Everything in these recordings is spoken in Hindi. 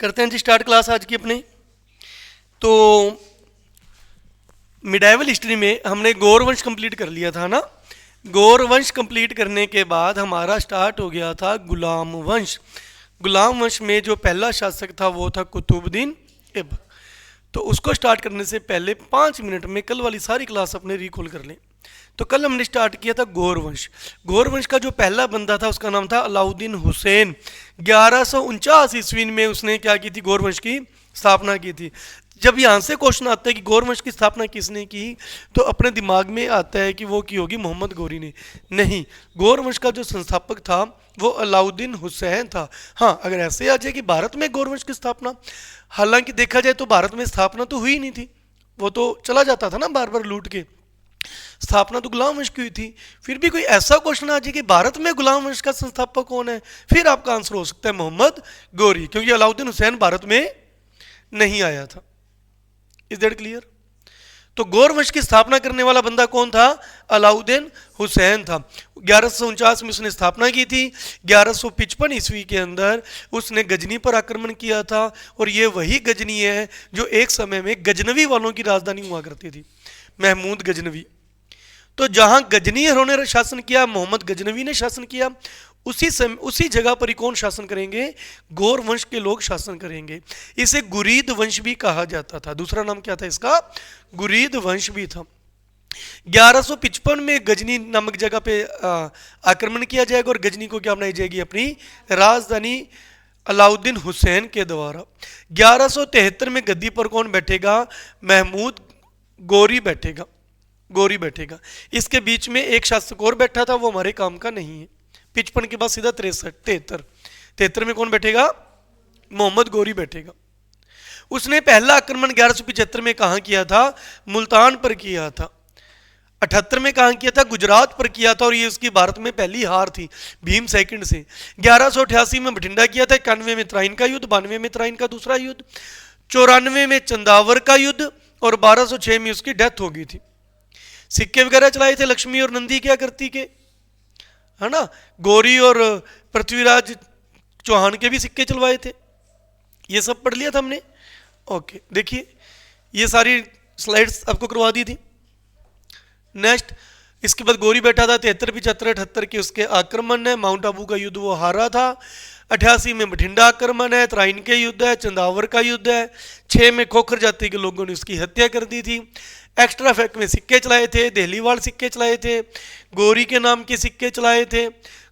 करते हैं जी स्टार्ट क्लास आज की अपनी। तो मिडाइवल हिस्ट्री में हमने गौर वंश कंप्लीट कर लिया था ना। गौर वंश कंप्लीट करने के बाद हमारा स्टार्ट हो गया था गुलाम वंश। गुलाम वंश में जो पहला शासक था वो था कुतुबुद्दीन ऐबक। तो उसको स्टार्ट करने से पहले 5 मिनट में कल वाली सारी क्लास अपने रिकॉल कर लें। तो कल हमने स्टार्ट किया था गौर वंश। गौर वंश का जो पहला बंदा था उसका नाम था अलाउद्दीन हुसैन। 1149 ईस्वी में उसने क्या की थी, गौर वंश की स्थापना की थी। जब यहाँ से क्वेश्चन आता है कि गौर वंश की स्थापना किसने की, तो अपने दिमाग में आता है कि वो की होगी मोहम्मद गौरी ने। नहीं, गौर वंश का जो संस्थापक था वो अलाउद्दीन हुसैन था। हाँ, अगर ऐसे आ जाए कि भारत में गौर वंश की स्थापना, हालांकि देखा जाए तो भारत में स्थापना तो हुई नहीं थी, वो तो चला जाता था ना बार बार लूट के। स्थापना तो गुलाम वंश की हुई थी। फिर भी कोई ऐसा क्वेश्चन आ जाए कि भारत में गुलाम वंश का संस्थापक कौन है, फिर आपका आंसर हो सकता है मोहम्मद गौरी, क्योंकि अलाउद्दीन हुसैन भारत में नहीं आया था। Is that clear? तो गौर वंश की स्थापना करने वाला बंदा कौन था? अलाउद्दीन हुसैन था। 1149 में उसने स्थापना की थी। 1155 ईस्वी के अंदर उसने गजनी पर आक्रमण किया था, और ये वही गजनी है जो एक समय में गजनवी वालों की राजधानी हुआ करती थी, महमूद गजनवी। तो जहां गजनीयरों ने शासन किया, मोहम्मद गजनवी ने शासन किया, उसी जगह पर ही कौन शासन करेंगे? गौर वंश के लोग शासन करेंगे। इसे गुरीद वंश भी कहा जाता था। दूसरा नाम क्या था इसका? गुरीद वंश भी था। 1155 में गजनी नामक जगह पे आक्रमण किया जाएगा, और गजनी को क्या बनाई जाएगी? अपनी राजधानी अलाउद्दीन हुसैन के द्वारा। 1173 में गद्दी पर कौन बैठेगा? महमूद गौरी बैठेगा। गौरी बैठेगा। इसके बीच में एक शासक और बैठा था, वो हमारे काम का नहीं है। 55 के बाद सीधा 73 में कौन बैठेगा? मोहम्मद गौरी बैठेगा। उसने पहला आक्रमण 1175 में कहां किया था? मुल्तान पर किया था। 78 में कहां किया था? गुजरात पर किया था, और ये उसकी भारत में पहली हार थी भीम सेकंड से। 1188 में बठिंडा किया था। 91 में तराइन का युद्ध, 92 में तराइन का दूसरा युद्ध, 94 में चंदावर का युद्ध, और 1206 में उसकी डेथ हो गई थी। सिक्के वगैरह चलाए थे लक्ष्मी और नंदी क्या करती के, है ना। गौरी और पृथ्वीराज चौहान के भी सिक्के चलवाए थे। ये सब पढ़ लिया था हमने। ओके, देखिए ये सारी स्लाइड्स आपको करवा दी थी। नेक्स्ट, इसके बाद गौरी बैठा था। 73, 75, 78 के उसके आक्रमण है। माउंट आबू का युद्ध वो हारा था। 88 में बठिंडा आक्रमण है। तराइन के युद्ध है। चंदावर का युद्ध है। 6 में खोखर जाति के लोगों ने उसकी हत्या कर दी थी। एक्स्ट्रा फैक्ट में सिक्के चलाए थे। देहलीवाल सिक्के चलाए थे। गौरी के नाम के सिक्के चलाए थे।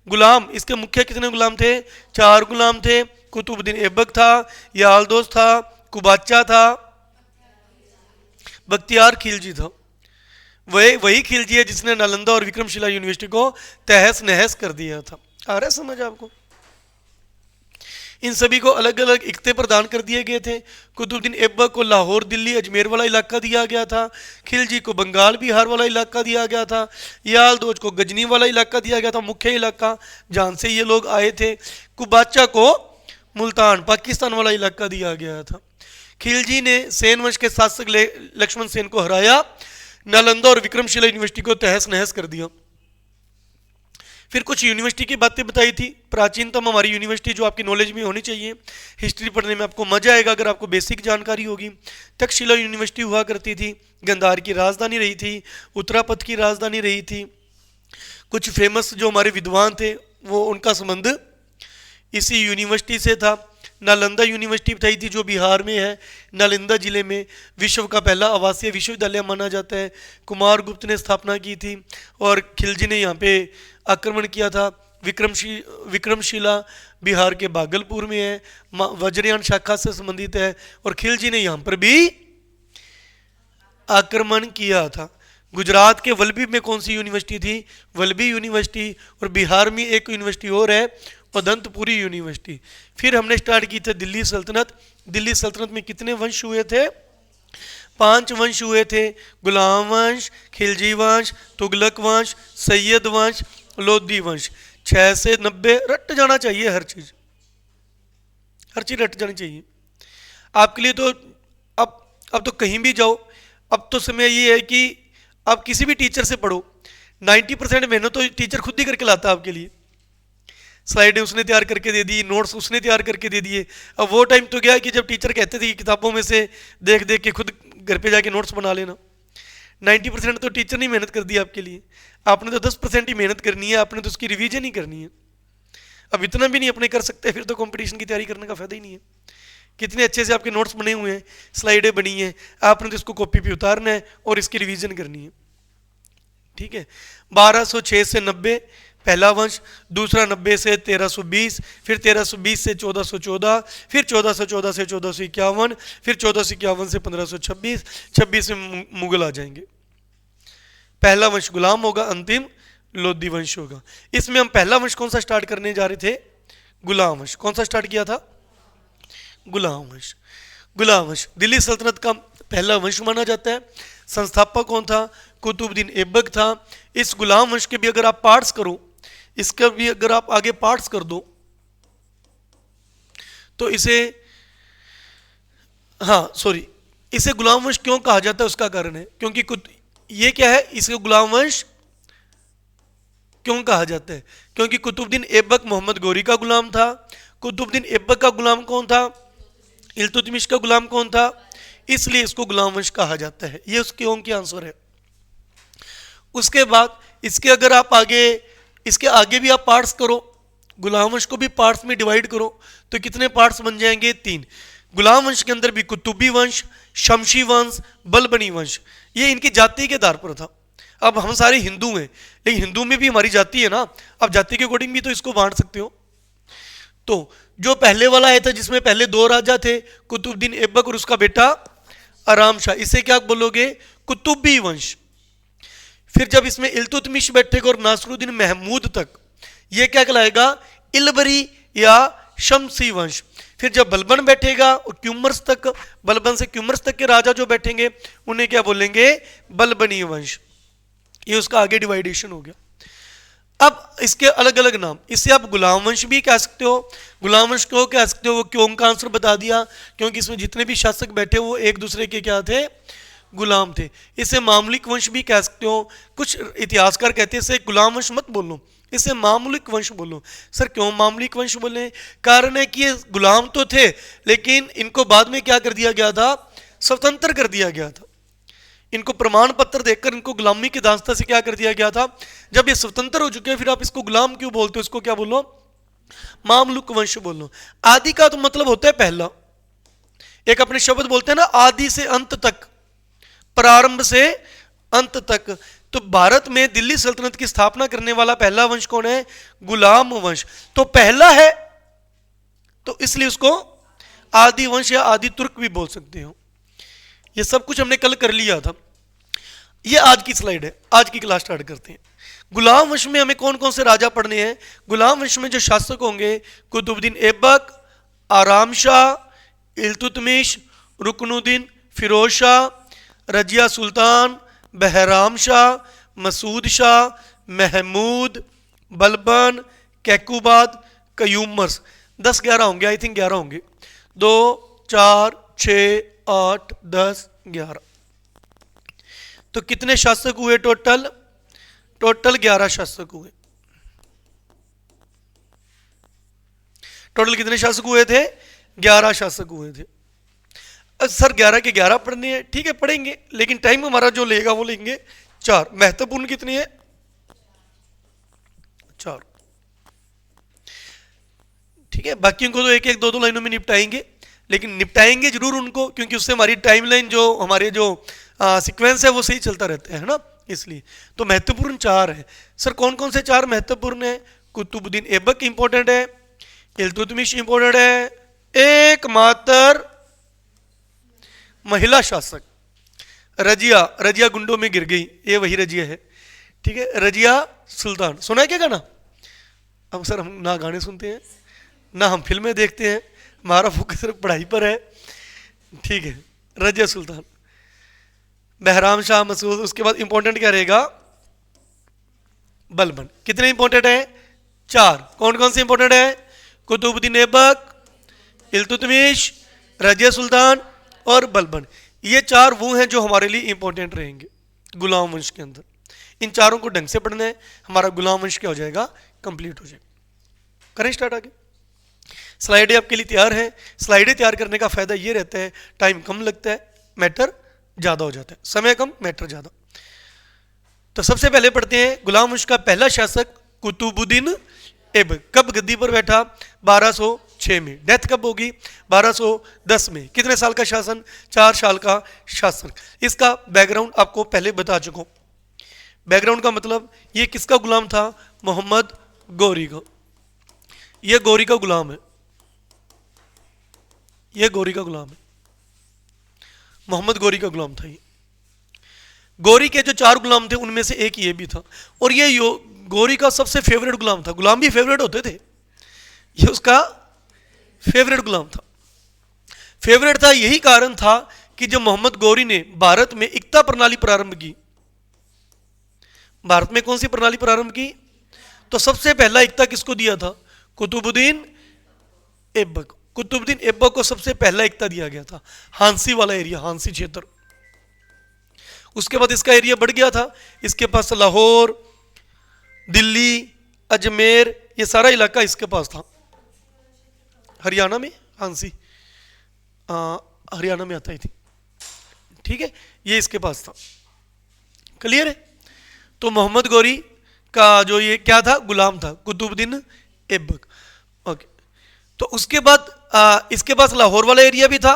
गुलाम, इसके मुख्य कितने गुलाम थे? 4 गुलाम थे। कुतुबुद्दीन ऐबक था, यालदोस था, कुबाचा था, बख्तियार खिलजी था। वही खिलजी है जिसने नालंदा और विक्रमशिला यूनिवर्सिटी को तहस नहस कर दिया था। आ रहा है समझ आपको? इन सभी को अलग अलग इख्ते प्रदान कर दिए गए थे। कुतुबुद्दीन ऐबक को लाहौर, दिल्ली, अजमेर वाला इलाका दिया गया था। खिलजी को बंगाल, बिहार वाला इलाका दिया गया था। यालदोज को गजनी वाला इलाका दिया गया था, मुख्य इलाका जहाँ से ये लोग आए थे। कुबाचा को मुल्तान, पाकिस्तान वाला इलाका दिया गया था। खिलजी ने सेन वंश के शासक लक्ष्मण सेन को हराया। नालंदा और विक्रमशिला यूनिवर्सिटी को तहस नहस कर दिया। फिर कुछ यूनिवर्सिटी की बातें बताई थी, प्राचीनतम हमारी यूनिवर्सिटी जो आपकी नॉलेज में होनी चाहिए। हिस्ट्री पढ़ने में आपको मजा आएगा अगर आपको बेसिक जानकारी होगी। तक्षशिला यूनिवर्सिटी हुआ करती थी, गंधार की राजधानी रही थी, उत्तरापथ की राजधानी रही थी। कुछ फेमस जो हमारे विद्वान थे वो उनका संबंध इसी यूनिवर्सिटी से था। नालंदा यूनिवर्सिटी बताई थी जो बिहार में है, नालंदा जिले में विश्व का पहला आवासीय विश्वविद्यालय माना जाता है। कुमार गुप्त ने स्थापना की थी, और खिलजी ने यहाँ पे आक्रमण किया था। विक्रमशिला बिहार के भागलपुर में है, वज्रयान शाखा से संबंधित है, और खिलजी ने यहाँ पर भी आक्रमण किया था। गुजरात के वल्लभी में कौन सी यूनिवर्सिटी थी? वल्लभी यूनिवर्सिटी। और बिहार में एक यूनिवर्सिटी और है, पदंतपुरी यूनिवर्सिटी। फिर हमने स्टार्ट की थी दिल्ली सल्तनत। दिल्ली सल्तनत में कितने वंश हुए थे? 5 वंश हुए थे। गुलाम वंश, खिलजी वंश, तुगलक वंश, सैयद वंश, लोधी वंश। 6 से 90 रट जाना चाहिए, हर चीज रट जानी चाहिए आपके लिए। तो अब तो कहीं भी जाओ, अब तो समय ये है कि आप किसी भी टीचर से पढ़ो, 90% मेहनत तो टीचर खुद ही करके लाता है आपके लिए। स्लाइडें उसने तैयार करके दे दी, नोट्स उसने तैयार करके दे दिए। अब वो टाइम तो गया कि जब टीचर कहते थे कि किताबों में से देख देख के खुद घर पे जाके नोट्स बना लेना। 90% तो टीचर ने मेहनत कर दी आपके लिए, आपने तो 10% ही मेहनत करनी है, आपने तो उसकी रिवीजन ही करनी है। अब इतना भी नहीं अपने कर सकते, फिर तो कंपटीशन की तैयारी करने का फायदा ही नहीं है। कितने अच्छे से आपके नोट्स बने हुए हैं, स्लाइडें बनी हैं, आपने तो इसको कॉपी पे उतारना है और इसकी रिवीजन करनी है। ठीक है, 1206 से 90 पहला वंश, दूसरा 90 से 1320, फिर 1320 से 1414, फिर 1414 से 1451, फिर 1451 से 1526, 26 में मुगल आ जाएंगे। पहला वंश गुलाम होगा, अंतिम लोधी वंश होगा। इसमें हम पहला वंश कौन सा स्टार्ट करने जा रहे थे? गुलाम वंश। कौन सा स्टार्ट किया था? गुलाम वंश। गुलाम वंश दिल्ली सल्तनत का पहला वंश माना जाता है। संस्थापक कौन था? कुतुबुद्दीन ऐबक था। इस गुलाम वंश के भी अगर आप पार्ट्स करो, इसका भी अगर आप आगे पार्ट्स कर दो तो इसे, हाँ सॉरी, इसे गुलाम वंश क्यों कहा जाता है उसका कारण है, क्योंकि ये क्या है, इसे गुलाम वंश क्यों कहा जाता है? क्योंकि कुतुबुद्दीन ऐबक मोहम्मद गौरी का गुलाम था। कुतुबुद्दीन ऐबक का गुलाम कौन था? इल्तुतमिश का गुलाम कौन था? इसलिए इसको गुलाम वंश कहा जाता है। ये उसके ओम की आंसर है। उसके बाद इसके अगर आप आगे, इसके आगे भी आप पार्ट्स करो, गुलाम वंश को भी पार्ट्स में डिवाइड करो, तो कितने पार्ट्स बन जाएंगे? 3। गुलाम वंश के अंदर भी कुतुबी वंश, शमशी वंश, बलबनी वंश, ये इनकी जाति के आधार पर था। अब हम सारे हिंदू हैं, लेकिन हिंदू में भी हमारी जाति है ना, अब जाति के अकॉर्डिंग भी तो इसको बांट सकते हो। तो जो पहले वाला है था जिसमें पहले 2 राजा थे, कुतुबुद्दीन ऐबक और उसका बेटा आराम शाह, इसे क्या बोलोगे? कुतुबी वंश। फिर जब इसमें इल्तुतमिश बैठेगा और नासरुद्दीन महमूद तक, ये क्या कहलाएगा? इलबरी या शमसी वंश। फिर जब बलबन बैठेगा और क्यूमर्स तक, बलबन से क्यूमर्स तक के राजा जो बैठेंगे उन्हें क्या बोलेंगे? बलबनी वंश। ये उसका आगे डिवाइडेशन हो गया। अब इसके अलग अलग नाम, इससे आप गुलाम वंश भी कह सकते हो। गुलाम वंश क्यों कह सकते हो? वो क्यों का आंसर बता दिया, क्योंकि इसमें जितने भी शासक बैठे वो एक दूसरे के क्या थे? गुलाम थे। इसे मामलिक वंश भी कह सकते हो। कुछ इतिहासकार कहते हैं इसे गुलाम वंश मत बोलो, इसे मामलिक वंश बोलो। सर क्यों मामलिक वंश बोले? कारण है कि ये गुलाम तो थे, लेकिन इनको बाद में क्या कर दिया गया था? स्वतंत्र कर दिया गया था। इनको प्रमाण पत्र देकर इनको गुलामी की दास्ता से क्या कर दिया गया था? जब ये स्वतंत्र हो चुके हैं फिर आप इसको गुलाम क्यों बोलते हो? इसको क्या बोलो? मामलुक वंश बोलो। आदि का तो मतलब होता है पहला। एक अपने शब्द बोलते हैं ना, आदि से अंत तक, प्रारंभ से अंत तक। तो भारत में दिल्ली सल्तनत की स्थापना करने वाला पहला वंश कौन है? गुलाम वंश। तो पहला है तो इसलिए उसको आदि वंश या आदि तुर्क भी बोल सकते हो। ये सब कुछ हमने कल कर लिया था। ये आज की स्लाइड है, आज की क्लास स्टार्ट करते हैं। गुलाम वंश में हमें कौन कौन से राजा पढ़ने हैं? गुलाम वंश में जो शासक होंगे, कुतुबुद्दीन ऐबक, आराम शाह, इल्तुतमिश, रुकनुद्दीन, फिरोज शाह, रजिया सुल्तान, बहराम शाह, मसूद शाह, महमूद, बलबन, कैकुबाद, कयूमर्स। 10-11 होंगे, आई थिंक 11 होंगे। 2, 4, 6, 8, 10, 11। तो कितने शासक हुए टोटल? टोटल 11 शासक हुए। टोटल कितने शासक हुए थे? 11 शासक हुए थे। सर 11 के 11 पढ़ने हैं, ठीक है पढ़ेंगे, लेकिन टाइम हमारा जो लेगा वो लेंगे 4। महत्वपूर्ण कितनी है? 4। ठीक है, बाकियों को तो एक एक 2-2 लाइनों में निपटाएंगे, लेकिन निपटाएंगे जरूर उनको, क्योंकि उससे हमारी टाइमलाइन जो हमारे जो सीक्वेंस है वो सही चलता रहता है ना, इसलिए। तो महत्वपूर्ण 4 है। सर कौन कौन से 4 महत्वपूर्ण है? कुतुबुद्दीन ऐबक इंपॉर्टेंट है, इल्तुतमिश इंपॉर्टेंट है, एकमात्र महिला शासक रजिया, रजिया गुंडों में गिर गई, ये वही रजिया है। ठीक है, रजिया सुल्तान। सुना है क्या गाना? अब सर हम ना गाने सुनते हैं ना हम फिल्में देखते हैं, हमारा फोकस सिर्फ पढ़ाई पर है। ठीक है, रजिया सुल्तान, बहराम शाह, मसूद। उसके बाद इंपॉर्टेंट क्या रहेगा? बलबन। कितने इंपॉर्टेंट है? 4। कौन कौन से इंपॉर्टेंट है? कुतुबुद्दीन ऐबक, इल्तुतमिश, रजिया सुल्तान और बलबन। ये 4 वो हैं जो हमारे लिए इंपॉर्टेंट रहेंगे गुलाम वंश के अंदर। इन चारों को ढंग से पढ़ना है, हमारा गुलाम वंश क्या हो जाएगा? कंप्लीट हो जाएगा। करें स्टार्ट आगे। स्लाइडें आपके लिए तैयार हैं। स्लाइडें तैयार करने का फायदा ये रहता है टाइम कम लगता है, मैटर ज़्यादा हो जाता है, समय कम मैटर ज़्यादा। तो सबसे पहले पढ़ते हैं गुलाम वंश का पहला शासक कुतुबुद्दीन ऐबक कब गद्दी पर बैठा? 1206 में। डेथ कब होगी? 1210 में। कितने साल का शासन? 4 साल का शासन। इसका बैकग्राउंड आपको पहले बता चुका हूं। बैकग्राउंड का मतलब ये किसका गुलाम था? मोहम्मद गौरी का। ये गौरी का गुलाम है, ये गौरी का गुलाम है, मोहम्मद गौरी का गुलाम था ये। गौरी के जो 4 गुलाम थे उनमें से एक ये भी था, और ये गौरी का सबसे फेवरेट गुलाम था। गुलाम भी फेवरेट होते थे, ये उसका फेवरेट गुलाम था। फेवरेट था यही कारण था कि जब मोहम्मद गौरी ने भारत में एकता प्रणाली प्रारंभ की, भारत में कौन सी प्रणाली प्रारंभ की? तो सबसे पहला एकता किसको दिया था? कुतुबुद्दीन ऐबक। कुतुबुद्दीन ऐबक को सबसे पहला एकता दिया गया था, हांसी वाला एरिया, हांसी क्षेत्र। उसके बाद इसका एरिया बढ़ गया था, इसके पास लाहौर, दिल्ली, अजमेर, ये सारा इलाका इसके पास था। हरियाणा में हांसी, हरियाणा में आता ही थी, ठीक है, ये इसके पास था। क्लियर है? तो मोहम्मद गौरी का जो ये क्या था? गुलाम था, कुतुबुद्दीन ऐबक। ओके, तो उसके बाद इसके पास लाहौर वाला एरिया भी था,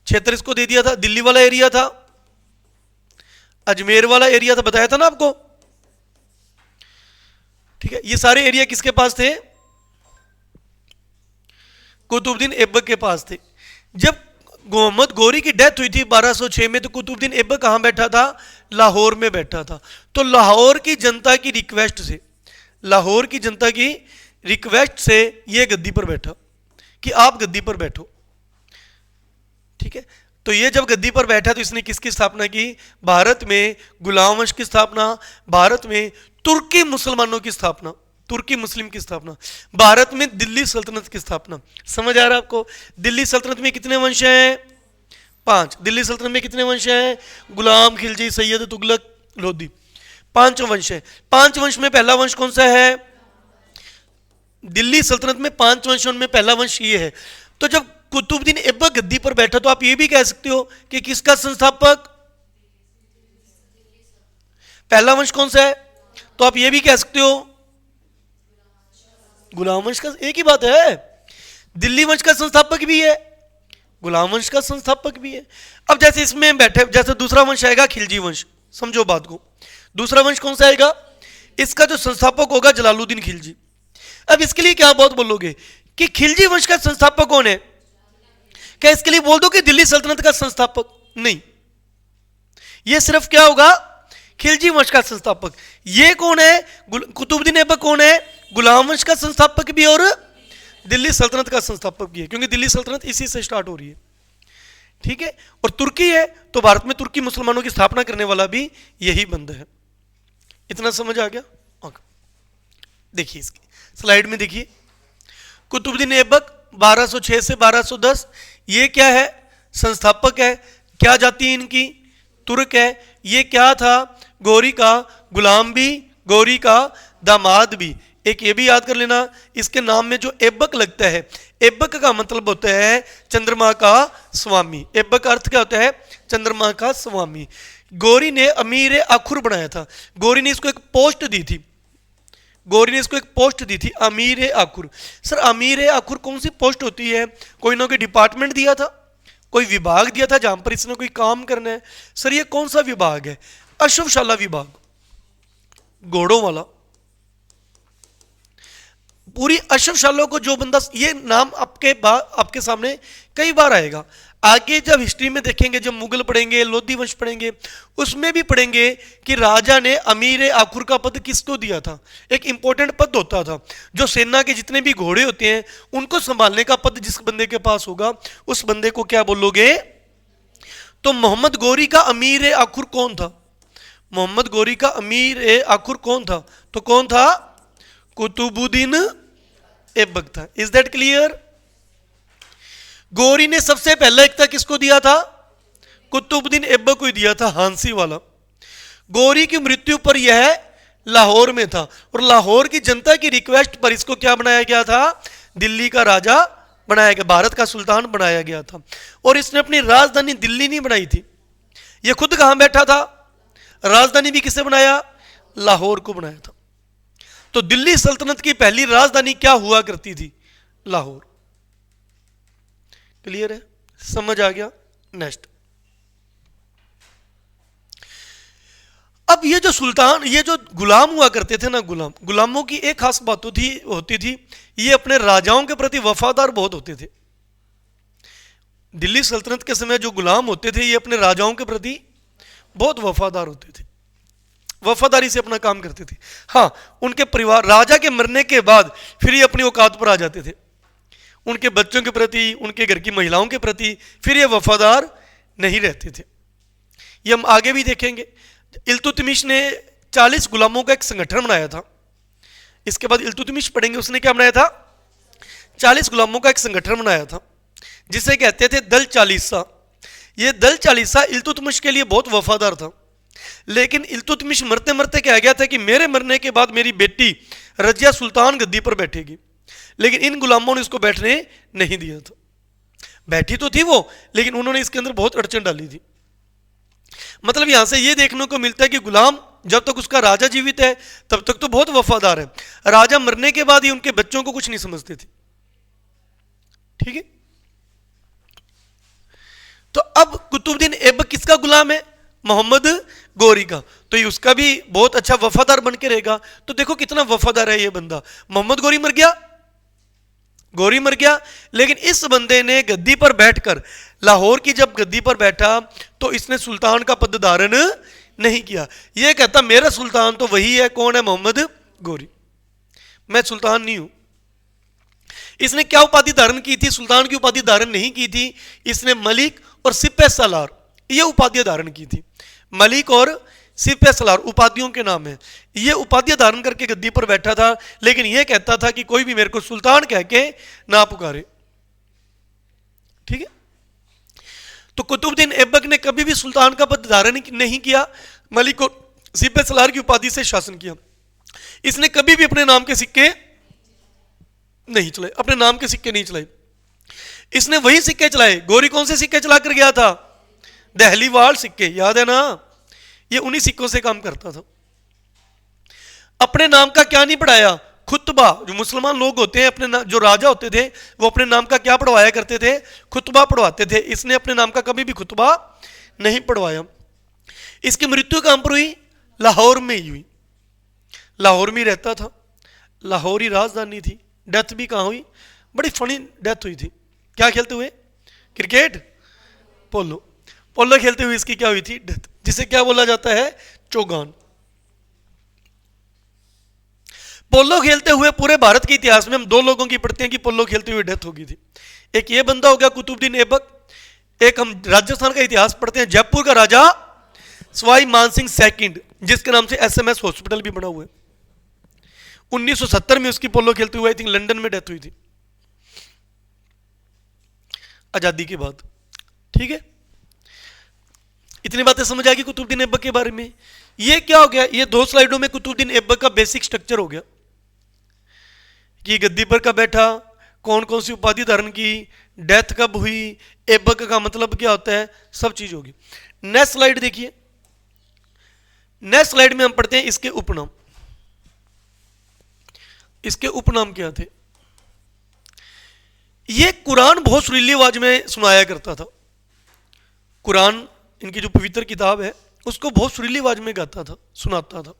क्षेत्र इसको दे दिया था। दिल्ली वाला एरिया था, अजमेर वाला एरिया था, बताया था ना आपको, ठीक है। ये सारे एरिया किसके पास थे? कुतुबुद्दीन ऐबक के पास थे। जब मोहम्मद गौरी की डेथ हुई थी 1206 में, तो कुतुबुद्दीन ऐबक कहां बैठा था? लाहौर में बैठा था। तो लाहौर की जनता की रिक्वेस्ट से, लाहौर की जनता की रिक्वेस्ट से ये गद्दी पर बैठा कि आप गद्दी पर बैठो, ठीक है। तो ये जब गद्दी पर बैठा तो इसने किसकी स्थापना की? भारत में गुलाम वंश की स्थापना, भारत में तुर्की मुसलमानों की स्थापना, तुर्की मुस्लिम की स्थापना, भारत में दिल्ली सल्तनत की स्थापना। समझ आ रहा है आपको? दिल्ली सल्तनत में कितने वंश हैं? 5। दिल्ली सल्तनत में कितने वंश हैं? गुलाम, खिलजी, सैयद, तुगलक, लोधी, 5 वंश है। 5 वंश में पहला वंश कौन सा है? दिल्ली सल्तनत में 5 वंश, उनमें पहला वंश ये है। तो जब कुतुबुद्दीन ऐबक गद्दी पर बैठा तो आप ये भी कह सकते हो कि किसका संस्थापक? पहला वंश कौन सा है? तो आप ये भी कह सकते हो गुलाम वंश का। एक ही बात है, दिल्ली वंश का संस्थापक भी है, गुलाम वंश का संस्थापक भी है। अब जैसे इसमें बैठे, जैसे दूसरा वंश आएगा खिलजी वंश, समझो बात को। दूसरा वंश कौन सा आएगा? इसका जो संस्थापक होगा जलालुद्दीन खिलजी। अब इसके लिए क्या बात बोलोगे कि खिलजी वंश का संस्थापक कौन है? क्या इसके लिए बोल दो कि दिल्ली सल्तनत का संस्थापक? नहीं, ये सिर्फ क्या होगा? खिलजी वंश का संस्थापक। ये कौन है? कुतुबुद्दीन ऐबक कौन है? गुलाम वंश का संस्थापक भी और दिल्ली सल्तनत का संस्थापक भी है, क्योंकि दिल्ली सल्तनत इसी से स्टार्ट हो रही है, ठीक है। और तुर्की है तो भारत में तुर्की मुसलमानों की स्थापना करने वाला भी यही बंदा है। इतना समझ आ गया? देखिए इसकी स्लाइड में देखिए, कुतुबुद्दीन ऐबक 1206 से 1210, ये क्या है? संस्थापक है। क्या जाति है इनकी? तुर्क है। ये क्या था? गौरी का गुलाम भी, गौरी का दामाद भी। एक ये भी याद कर लेना, इसके नाम में जो ऐबक लगता है, ऐबक का मतलब होता है चंद्रमा का स्वामी। ऐबक का अर्थ क्या होता है? चंद्रमा का स्वामी। गौरी ने अमीर आखुर बनाया था, गौरी ने इसको एक पोस्ट दी थी, गौरी ने इसको एक पोस्ट दी थी, अमीर आखुर। सर अमीर आखुर कौन सी पोस्ट होती है? कोई ना कोई डिपार्टमेंट दिया था, कोई विभाग दिया था जहां पर इसने कोई काम करना है। सर ये कौन सा विभाग है? अश्वशाला विभाग, घोड़ों वाला। पूरी अश्वशाला को जो बंदा, ये नाम आपके सामने कई बार आएगा। आगे जब हिस्ट्री में देखेंगे, जब मुगल पढ़ेंगे, लोधी वंश पढ़ेंगे, उसमें भी पढ़ेंगे कि राजा ने अमीर आखुर का पद किसको दिया था। एक इंपॉर्टेंट पद होता था, जो सेना के जितने भी घोड़े होते हैं उनको संभालने का पद जिस बंदे के पास होगा उस बंदे को क्या बोलोगे? तो मोहम्मद गौरी का अमीर आखुर कौन था? मोहम्मद गौरी का अमीर आखुर कौन था? तो कौन था? कुतुबुद्दीन ऐबक था। Is that clear? गौरी ने सबसे पहला एकता किसको दिया था? कुतुबुद्दीन ऐबक को दिया था, हांसी वाला। गौरी की मृत्यु पर यह लाहौर में था, और लाहौर की जनता की रिक्वेस्ट पर इसको क्या बनाया गया था, दिल्ली का राजा बनाया गया, भारत का सुल्तान बनाया गया था। और इसने अपनी राजधानी दिल्ली नहीं बनाई थी, ये खुद कहां बैठा था, राजधानी भी किसे बनाया, लाहौर को बनाया था। तो दिल्ली सल्तनत की पहली राजधानी क्या हुआ करती थी, लाहौर। क्लियर है, समझ आ गया। नेक्स्ट, अब ये जो सुल्तान, ये जो गुलाम हुआ करते थे ना, गुलामों की एक खास बात होती थी, ये अपने राजाओं के प्रति वफादार बहुत होते थे। दिल्ली सल्तनत के समय जो गुलाम होते थे, ये अपने राजाओं के प्रति बहुत वफादार होते थे, वफादारी से अपना काम करते थे। हाँ, उनके परिवार, राजा के मरने के बाद फिर ये अपनी औकात पर आ जाते थे, उनके बच्चों के प्रति, उनके घर की महिलाओं के प्रति फिर ये वफादार नहीं रहते थे। ये हम आगे भी देखेंगे। इल्तुतमिश ने 40 गुलामों का एक संगठन बनाया था। इसके बाद इल्तुतमिश पढ़ेंगे, उसने क्या बनाया था, 40 गुलामों का एक संगठन बनाया था, जिसे कहते थे दल चालीसा। ये दल चालीसा इल्तुतमिश के लिए बहुत वफादार था, लेकिन इल्तुतमिश मरते मरते कह गया था कि मेरे मरने के बाद मेरी बेटी रजिया सुल्तान गद्दी पर बैठेगी, लेकिन इन गुलामों ने उसको बैठने नहीं दिया था। बैठी तो थी वो, लेकिन उन्होंने इसके अंदर बहुत अड़चन डाली थी। मतलब यहां से ये देखने को मिलता है कि गुलाम जब तक उसका राजा जीवित है तब तक तो बहुत वफादार है, राजा मरने के बाद ही उनके बच्चों को कुछ नहीं समझते थे। ठीक है, तो अब कुतुबुद्दीन ऐबक किसका गुलाम है, मोहम्मद गौरी का, तो ये उसका भी बहुत अच्छा वफादार बन के रहेगा। तो देखो कितना वफादार है ये बंदा। मोहम्मद गौरी मर गया, गौरी मर गया, लेकिन इस बंदे ने गद्दी पर बैठकर, लाहौर की जब गद्दी पर बैठा तो इसने सुल्तान का पद धारण नहीं किया। यह कहता मेरा सुल्तान तो वही है, कौन है, मोहम्मद गौरी, मैं सुल्तान नहीं हूं। इसने क्या उपाधि धारण की थी, सुल्तान की उपाधि धारण नहीं की थी, इसने मलिक और सिपह सालार ये उपाधियां धारण की थी। मलिक और सिपह सालार उपाधियों के नाम है। ये उपाधियां धारण करके गद्दी पर बैठा था, लेकिन यह कहता था कि कोई भी मेरे को सुल्तान कह के ना पुकारे। ठीक है, तो कुतुबुद्दीन ऐबक ने कभी भी सुल्तान का पद धारण नहीं किया, मलिक और सिपह सालार की उपाधि से शासन किया। इसने कभी भी अपने नाम के सिक्के नहीं चलाए, अपने नाम के सिक्के नहीं चलाए। इसने वही सिक्के चलाए, गौरी कौन से सिक्के चला कर गया था, दहलीवाल सिक्के, याद है ना, ये उन्हीं सिक्कों से काम करता था। अपने नाम का क्या नहीं पढ़ाया, खुतबा। जो मुसलमान लोग होते हैं, अपने जो राजा होते थे वो अपने नाम का क्या पढ़वाया करते थे, खुतबा पढ़वाते थे। इसने अपने नाम का कभी भी खुतबा नहीं पढ़वाया। इसकी मृत्यु कहां पर हुई, लाहौर में ही हुई, लाहौर में रहता था, लाहौर ही राजधानी थी। डेथ भी कहां हुई, बड़ी फनी डेथ हुई थी। क्या खेलते हुए, क्रिकेट, पोलो, पोलो खेलते हुए इसकी क्या हुई थी, डेथ, जिसे क्या बोला जाता है, चौगान। पोलो खेलते हुए पूरे भारत के इतिहास में हम दो लोगों की पढ़ते हैं कि पोलो खेलते हुए डेथ हो गई थी। एक ये बंदा हो गया कुतुबुद्दीन ऐबक, एक हम राजस्थान का इतिहास पढ़ते हैं, जयपुर का राजा सवाई मानसिंह सेकंड, जिसके नाम से एसएमएस हॉस्पिटल भी बना हुआ है। 1970 में उसकी पोलो खेलते हुए आई थिंक लंदन में डेथ हुई थी, आजादी के बाद। ठीक है, इतनी बातें समझ आ गई कुतुबुद्दीन ऐबक के बारे में। ये क्या हो गया, ये 2 स्लाइडों में कुतुबुद्दीन ऐबक का बेसिक स्ट्रक्चर हो गया कि गद्दी पर कब बैठा, कौन कौन सी उपाधि धारण की, डेथ कब हुई, ऐबक का मतलब क्या होता है, सब चीज होगी। नेक्स्ट स्लाइड देखिए। नेक्स्ट स्लाइड में हम पढ़ते हैं इसके उपनाम। इसके उपनाम क्या थे। ये कुरान बहुत सुरीली आवाज में सुनाया करता था। कुरान इनकी जो पवित्र किताब है उसको बहुत सुरीली आवाज में गाता था, सुनाता था,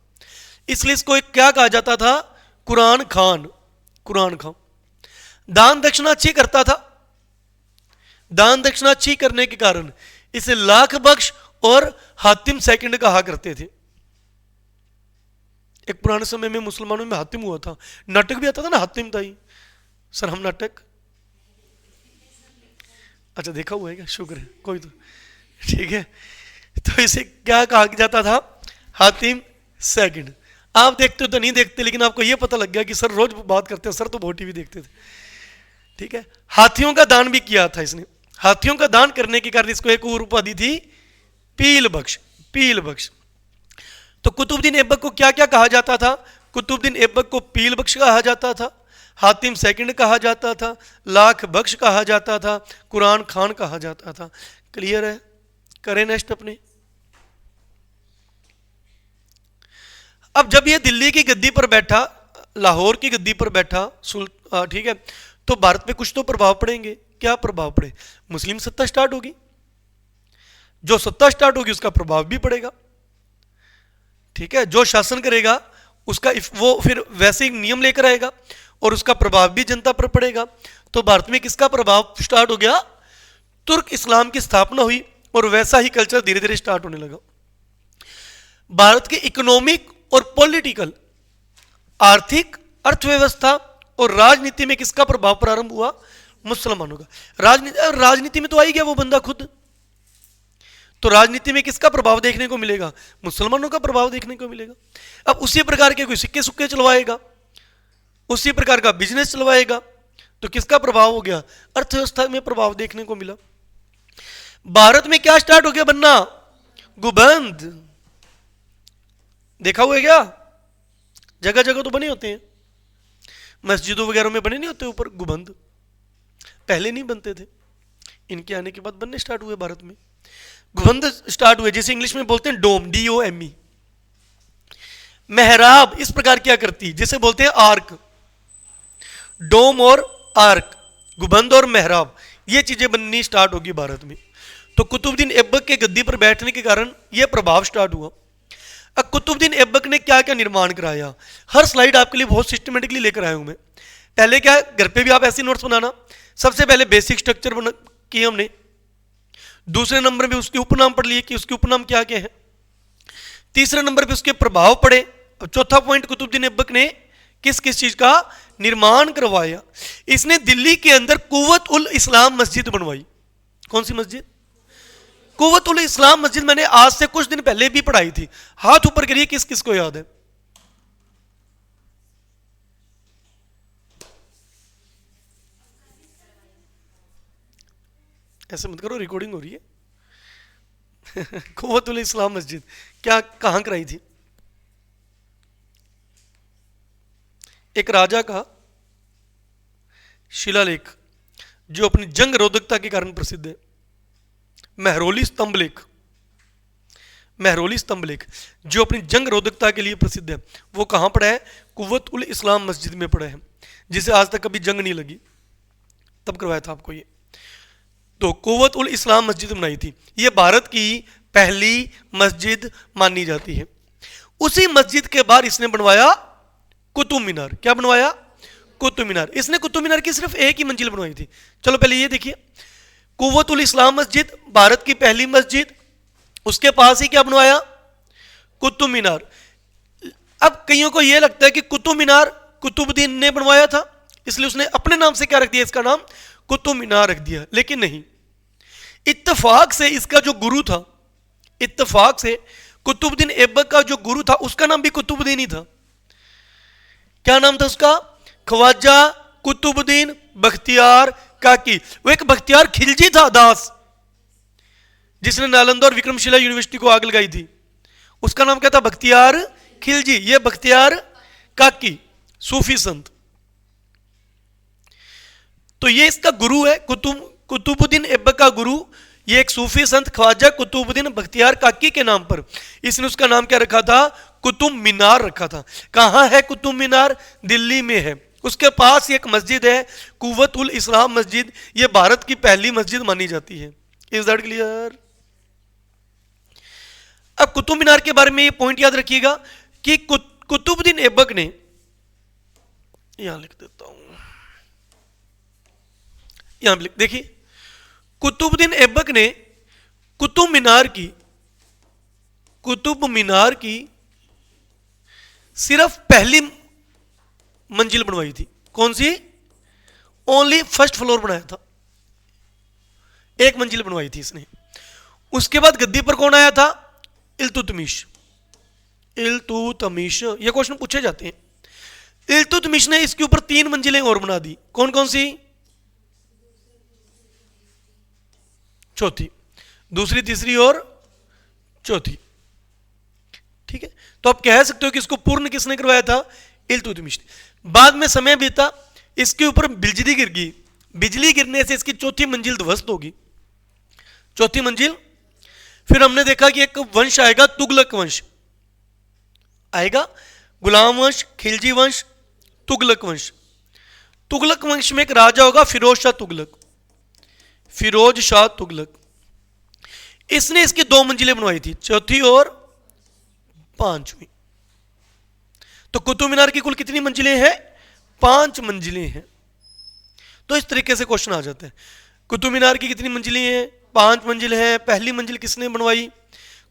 इसलिए इसको एक क्या कहा जाता था, कुरान खान। कुरान खान दान दक्षिणा अच्छी करता था। दान दक्षिणा अच्छी करने के कारण इसे लाख बख्श और हातिम सेकंड कहा करते थे। एक पुराने समय में मुसलमानों में हातिम हुआ था, नाटक भी आता था ना, हातिम ताई। सर हम नाटक, अच्छा देखा हुआ है क्या, शुक्र है, कोई तो ठीक है। तो इसे क्या कहा जाता था, हातिम सेकंड। आप देखते हो तो नहीं देखते, लेकिन आपको यह पता लग गया कि सर रोज बात करते हैं, सर तो बहुत टीवी देखते थे। ठीक है, हाथियों का दान भी किया था इसने। हाथियों का दान करने के कारण इसको एक और उपाधि थी, पील बख्श। पील बख्श तो कुतुबुद्दीन ऐबक को क्या क्या कहा जाता था? कुतुबुद्दीन ऐबक को पील बख्श कहा जाता था, हातिम सेकंड कहा जाता था, लाख बख्श कहा जाता था, कुरान खान कहा जाता था। क्लियर है? करें नेक्स्ट अपने। अब जब ये दिल्ली की गद्दी पर बैठा, लाहौर की गद्दी पर बैठा, ठीक है, तो भारत पे कुछ तो प्रभाव पड़ेंगे। क्या प्रभाव पड़े? मुस्लिम सत्ता स्टार्ट होगी, जो सत्ता स्टार्ट होगी उसका प्रभाव भी पड़ेगा। ठीक है, जो शासन करेगा उसका वो फिर वैसे ही नियम लेकर आएगा और उसका प्रभाव भी जनता पर पड़ेगा। तो भारत में किसका प्रभाव स्टार्ट हो गया? तुर्क इस्लाम की स्थापना हुई और वैसा ही कल्चर धीरे धीरे स्टार्ट होने लगा। भारत के इकोनॉमिक और पॉलिटिकल, आर्थिक, अर्थव्यवस्था और राजनीति में किसका प्रभाव प्रारंभ हुआ? मुसलमानों का। राजनीति में तो आ ही गया वो बंदा खुद। तो राजनीति में किसका प्रभाव देखने को मिलेगा? मुसलमानों का प्रभाव देखने को मिलेगा। अब उसी प्रकार के कोई सिक्के सुक्के चलवाएगा, उसी प्रकार का बिजनेस चलवाएगा, तो किसका प्रभाव हो गया? अर्थव्यवस्था में प्रभाव देखने को मिला। भारत में क्या स्टार्ट हो गया बनना? गुबंद। देखा हुआ है क्या? जगह जगह तो बने होते हैं, मस्जिदों वगैरह में बने नहीं होते ऊपर गुबंद, पहले नहीं बनते थे, इनके आने के बाद बनने स्टार्ट हुए भारत में। गुबंद स्टार्ट हुए, जैसे इंग्लिश में बोलते हैं डोम, DOME। मेहराब इस प्रकार क्या करती, जैसे बोलते हैं आर्क। डोम और आर्क, गुबंद और मेहराब, ये चीजें बननी स्टार्ट होगी भारत में। तो कुतुबुद्दीन ऐबक के गद्दी पर बैठने के कारण यह प्रभाव स्टार्ट हुआ। अब कुतुबुद्दीन ऐबक ने क्या क्या निर्माण कराया, हर स्लाइड आपके लिए बहुत सिस्टमेटिकली लेकर आया हूं मैं। पहले क्या है, घर पे भी आप ऐसे नोट्स बनाना। सबसे पहले बेसिक स्ट्रक्चर बना किए हमने, दूसरे नंबर पे उसके उपनाम पढ़ लिए कि उसके उपनाम क्या क्या है, तीसरे नंबर पे उसके प्रभाव पढ़े, और चौथा पॉइंट कुतुबुद्दीन ऐबक ने किस किस चीज का निर्माण करवाया। इसने दिल्ली के अंदर कुव्वत उल इस्लाम मस्जिद बनवाई। कौन सी मस्जिद? कुव्वत उल इस्लाम मस्जिद। मैंने आज से कुछ दिन पहले भी पढ़ाई थी, हाथ ऊपर करिए किस किस को याद है। ऐसे मत करो, रिकॉर्डिंग हो रही है। कुव्वत उल इस्लाम मस्जिद क्या कहां कराई थी? एक राजा का शिलालेख जो अपनी जंग रोधकता के कारण प्रसिद्ध है, महरौली स्तंभ लेख। महरौली स्तंभ लेख जो अपनी जंग रोधकता के लिए प्रसिद्ध है, वो कहां पड़ा है? कुव्वत उल इस्लाम मस्जिद में पड़ा है, जिसे आज तक कभी जंग नहीं लगी, तब करवाया था आपको ये। तो कुव्वत उल इस्लाम मस्जिद बनाई थी, ये भारत की पहली मस्जिद मानी जाती है। उसी मस्जिद के बाहर इसने बनवाया कुतुब मीनार। क्या बनवाया? कुतुब मीनार। इसने कुतुब मीनार की सिर्फ एक ही मंजिल बनवाई थी। चलो पहले ये देखिए, कुव्वत उल इस्लाम मस्जिद भारत की पहली मस्जिद, उसके पास ही क्या बनवाया? कुतुब मीनार। अब कईयों को यह लगता है कि कुतुब मीनार कुतुबुद्दीन ने बनवाया था, इसलिए उसने अपने नाम से क्या रख दिया, इसका नाम कुतुब मीनार रख दिया। लेकिन नहीं, इत्तेफाक से इसका जो गुरु था, इत्तेफाक से कुतुबुद्दीन ऐबक का जो गुरु था उसका नाम भी कुतुबुद्दीन ही था। क्या नाम था उसका? ख्वाजा कुतुबुद्दीन बख्तियार काकी। वो एक बख्तियार खिलजी था दास, जिसने नालंदा और विक्रमशिला यूनिवर्सिटी को आग लगाई थी। उसका नाम क्या था? बख्तियार खिलजी। ये बख्तियार काकी सूफी संत। तो ये इसका गुरु है, कुतुबुद्दीन ऐबक का गुरु। ये एक सूफी संत ख्वाजा कुतुबुद्दीन बख्तियार काकी के नाम पर इसने उसका नाम क्या रखा था? कुतुब मीनार रखा था। कहां है कुतुब मीनार? दिल्ली में है। उसके पास एक मस्जिद है कुव्वत उल इस्लाम मस्जिद, ये भारत की पहली मस्जिद मानी जाती है। Is that clear? अब कुतुब मीनार के बारे में ये पॉइंट याद रखिएगा कि कुतुबुद्दीन ऐबक ने, यहां लिख देता हूं, यहां देखिए, कुतुबुद्दीन ऐबक ने कुतुब मीनार की सिर्फ पहली मंजिल बनवाई थी। कौन सी? ओनली फर्स्ट फ्लोर बनाया था, एक मंजिल बनवाई थी इसने। उसके बाद गद्दी पर कौन आया था? इल्तुतमिश। इल्तुतमिश, ये क्वेश्चन पूछे जाते हैं। इल्तुतमिश ने इसके ऊपर 3 मंजिलें और बना दी। कौन कौन सी? चौथी, दूसरी, तीसरी और चौथी। ठीक है, तो आप कह सकते हो कि इसको पूर्ण किसने करवाया था? इल्तुतमिश ने। बाद में समय बीता, इसके ऊपर बिजली गिर गई, बिजली गिरने से इसकी चौथी मंजिल ध्वस्त होगी, चौथी मंजिल। फिर हमने देखा कि एक वंश आएगा, तुगलक वंश आएगा, गुलाम वंश, खिलजी वंश, तुगलक वंश। तुगलक वंश में एक राजा होगा फिरोज शाह तुगलक, फिरोज शाह तुगलक। इसने इसकी 2 मंजिलें बनवाई थी, चौथी और 5वीं। तो कुतुब मीनार की कुल कितनी मंजिलें हैं? 5 मंजिलें हैं। तो इस तरीके से क्वेश्चन आ जाते हैं। कुतुब मीनार की कितनी मंजिलें हैं? 5 मंजिल हैं। पहली मंजिल किसने बनवाई?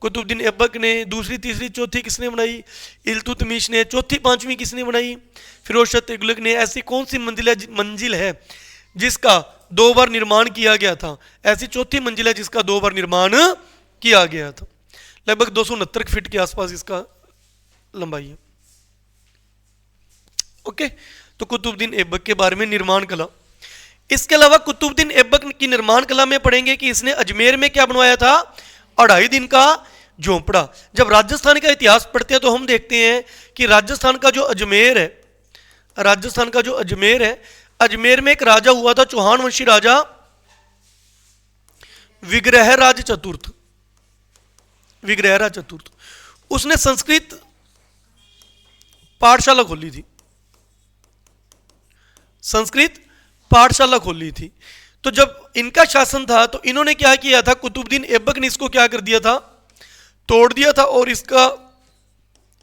कुतुबुद्दीन ऐबक ने। दूसरी, तीसरी, चौथी किसने बनाई? इल्तुतमिश ने। चौथी, 5वीं किसने बनाई? फिरोज शाह तुगलक ने। ऐसी कौन सी मंजिल है जिसका 2 बार निर्माण किया गया था? ऐसी चौथी मंजिल है जिसका 2 बार निर्माण किया गया था। लगभग 269 फीट के आसपास इसका लंबाई है। ओके, तो कुतुबुद्दीन ऐबक के बारे में निर्माण कला। इसके अलावा कुतुबुद्दीन ऐबक की निर्माण कला में पढ़ेंगे कि इसने अजमेर में क्या बनवाया था? 2.5 दिन का झोंपड़ा। जब राजस्थान का इतिहास पढ़ते हैं तो हम देखते हैं कि राजस्थान का जो अजमेर है, राजस्थान का जो अजमेर है, अजमेर में एक राजा हुआ था, चौहान वंशी राजा विग्रहराज चतुर्थ, विग्रहराज चतुर्थ। उसने संस्कृत पाठशाला खोली थी, संस्कृत पाठशाला खोली थी। तो जब इनका शासन था तो इन्होंने क्या किया था? कुतुबुद्दीन ऐबक ने इसको क्या कर दिया था? तोड़ दिया था, और इसका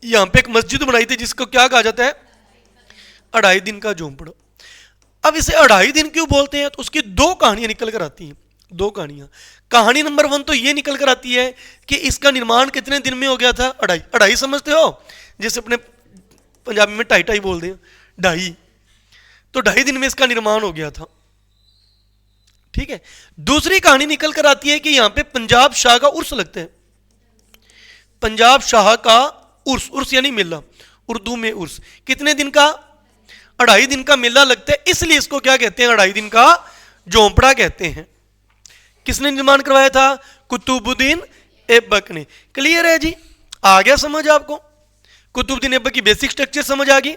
यहां पे एक मस्जिद बनाई थी जिसको क्या कहा जाता है? 2.5 दिन का झोंपड़ा। अब इसे 2.5 दिन क्यों बोलते हैं? तो उसकी 2 कहानियां निकल कर आती हैं, 2 कहानियां। कहानी नंबर 1 तो ये निकल कर आती है कि इसका निर्माण कितने दिन में हो गया था? 2.5 समझते हो? जैसे अपने पंजाबी में 2.5 बोलते हैं, 2.5। तो 2.5 दिन में इसका निर्माण हो गया था। ठीक है। दूसरी कहानी निकल कर आती है कि यहां पे पंजाब शाह का उर्स लगते हैं, पंजाब शाह का उर्स, उर्स यानी मेला, उर्दू में उर्स। कितने दिन का? 2.5 दिन का मेला लगता है, इसलिए इसको क्या कहते हैं? 2.5 दिन का झोंपड़ा कहते हैं। किसने निर्माण करवाया था? कुतुबुद्दीन ऐबक ने। क्लियर है जी? आ गया समझ आपको? कुतुबुद्दीन ऐबक की बेसिक स्ट्रक्चर समझ आ गई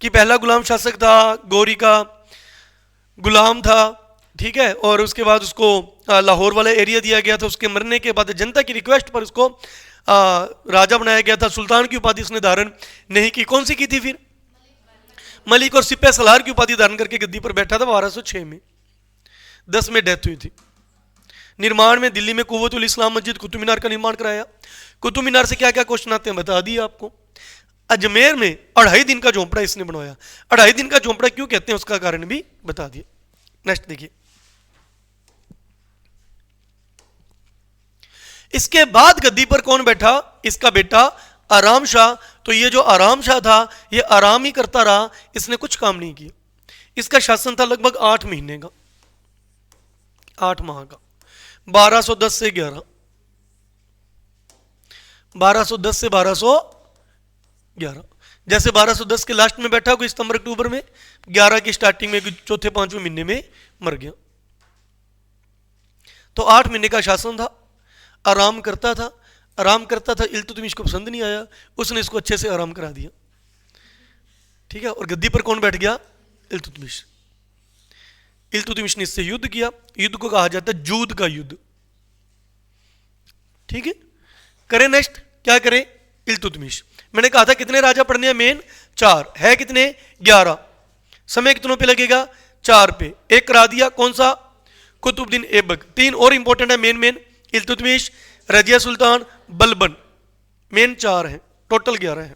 कि पहला गुलाम शासक था, गौरी का गुलाम था, ठीक है, और उसके बाद उसको लाहौर वाला एरिया दिया गया था। उसके मरने के बाद जनता की रिक्वेस्ट पर उसको राजा बनाया गया था। सुल्तान की उपाधि उसने धारण नहीं की। कौन सी की थी फिर? मलिक। और सिपह सलार की उपाधि धारण करके गद्दी पर बैठा था 1206 में। 10 में डेथ हुई थी। निर्माण में दिल्ली में कुव्वतुल इस्लाम मस्जिद, कुतुब मीनार का निर्माण कराया। कुतुब मीनार से क्या क्या क्वेश्चन आते हैं बता दिए आपको। अजमेर में 2.5 दिन का झोंपड़ा इसने बनवाया। 2.5 दिन का झोंपड़ा क्यों कहते हैं उसका कारण भी बता दिया। नेक्स्ट देखिए। इसके बाद गद्दी पर कौन बैठा? इसका बेटा आराम शाह। तो ये जो आराम शाह था ये आराम ही करता रहा, इसने कुछ काम नहीं किया। इसका शासन था लगभग 8 महीने का, 8 माह का। 1210 से 11, 1210 से 1211। जैसे 1210 के लास्ट में बैठा, कोई सितंबर अक्टूबर में, 11 की स्टार्टिंग में, चौथे 5वें महीने में मर गया। तो 8 महीने का शासन था, आराम करता था, आराम करता था। इल्तुतमिश को पसंद नहीं आया, उसने इसको अच्छे से आराम करा दिया। ठीक है। और गद्दी पर कौन बैठ गया? इल्तुतमिश। इल्तुतमिश ने इससे युद्ध किया। युद्ध को कहा जाता है जूद का युद्ध। ठीक है। करें नेक्स्ट, क्या करे? इल्तुतमिश। मैंने कहा था कितने राजा पढ़ने हैं? मेन 4 है। कितने? 11। समय कितनों पे लगेगा? 4 पे। एक करा दिया, कौन सा? कुतुबुद्दीन ऐबक। 3 और इंपॉर्टेंट है मेन इल्तुतमिश, रजिया सुल्तान, बलबन। मेन 4 है, टोटल 11 है।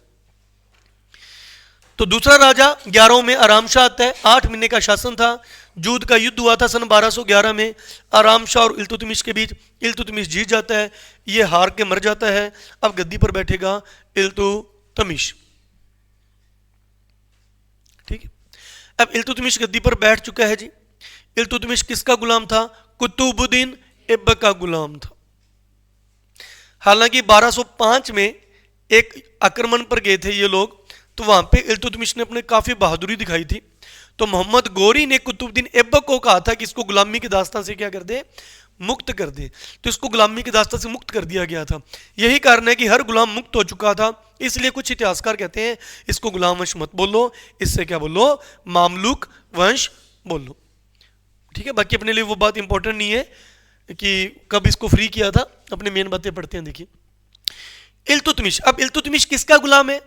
तो दूसरा राजा 11 में आराम शाह आता है। 8 महीने का शासन था। जूद का युद्ध हुआ था सन 1211 में आराम शाह और इल्तुतमिश के बीच। इल्तुतमिश जीत जाता है, ये हार के मर जाता है। अब गद्दी पर बैठेगा इल्तुतमिश। ठीक है। अब इल्तुतमिश गद्दी पर बैठ चुका है जी। इल्तुतमिश किसका गुलाम था? कुतुबुद्दीन ऐबक का गुलाम था। हालांकि 1205 में एक आक्रमण पर गए थे ये लोग, तो वहां पे इल्तुतमिश ने अपने काफी बहादुरी दिखाई थी। तो मोहम्मद गौरी ने कुतुबुद्दीन ऐबक को कहा था कि इसको गुलामी की दास्तान से क्या कर दे? मुक्त कर दे। तो इसको गुलामी के दास्ता से मुक्त कर दिया गया था। यही कारण है कि हर गुलाम मुक्त हो चुका था, इसलिए कुछ इतिहासकार कहते हैं इसको गुलाम वंश मत बोलो, इससे क्या बोलो, मामलुक वंश बोलो। ठीक है, बाकी अपने लिए वो बात इंपॉर्टेंट नहीं है कि कब इसको फ्री किया था, अपने मेन बातें पढ़ते हैं। देखिए इल्तुतमिश, अब इल्तुतमिश किसका गुलाम है?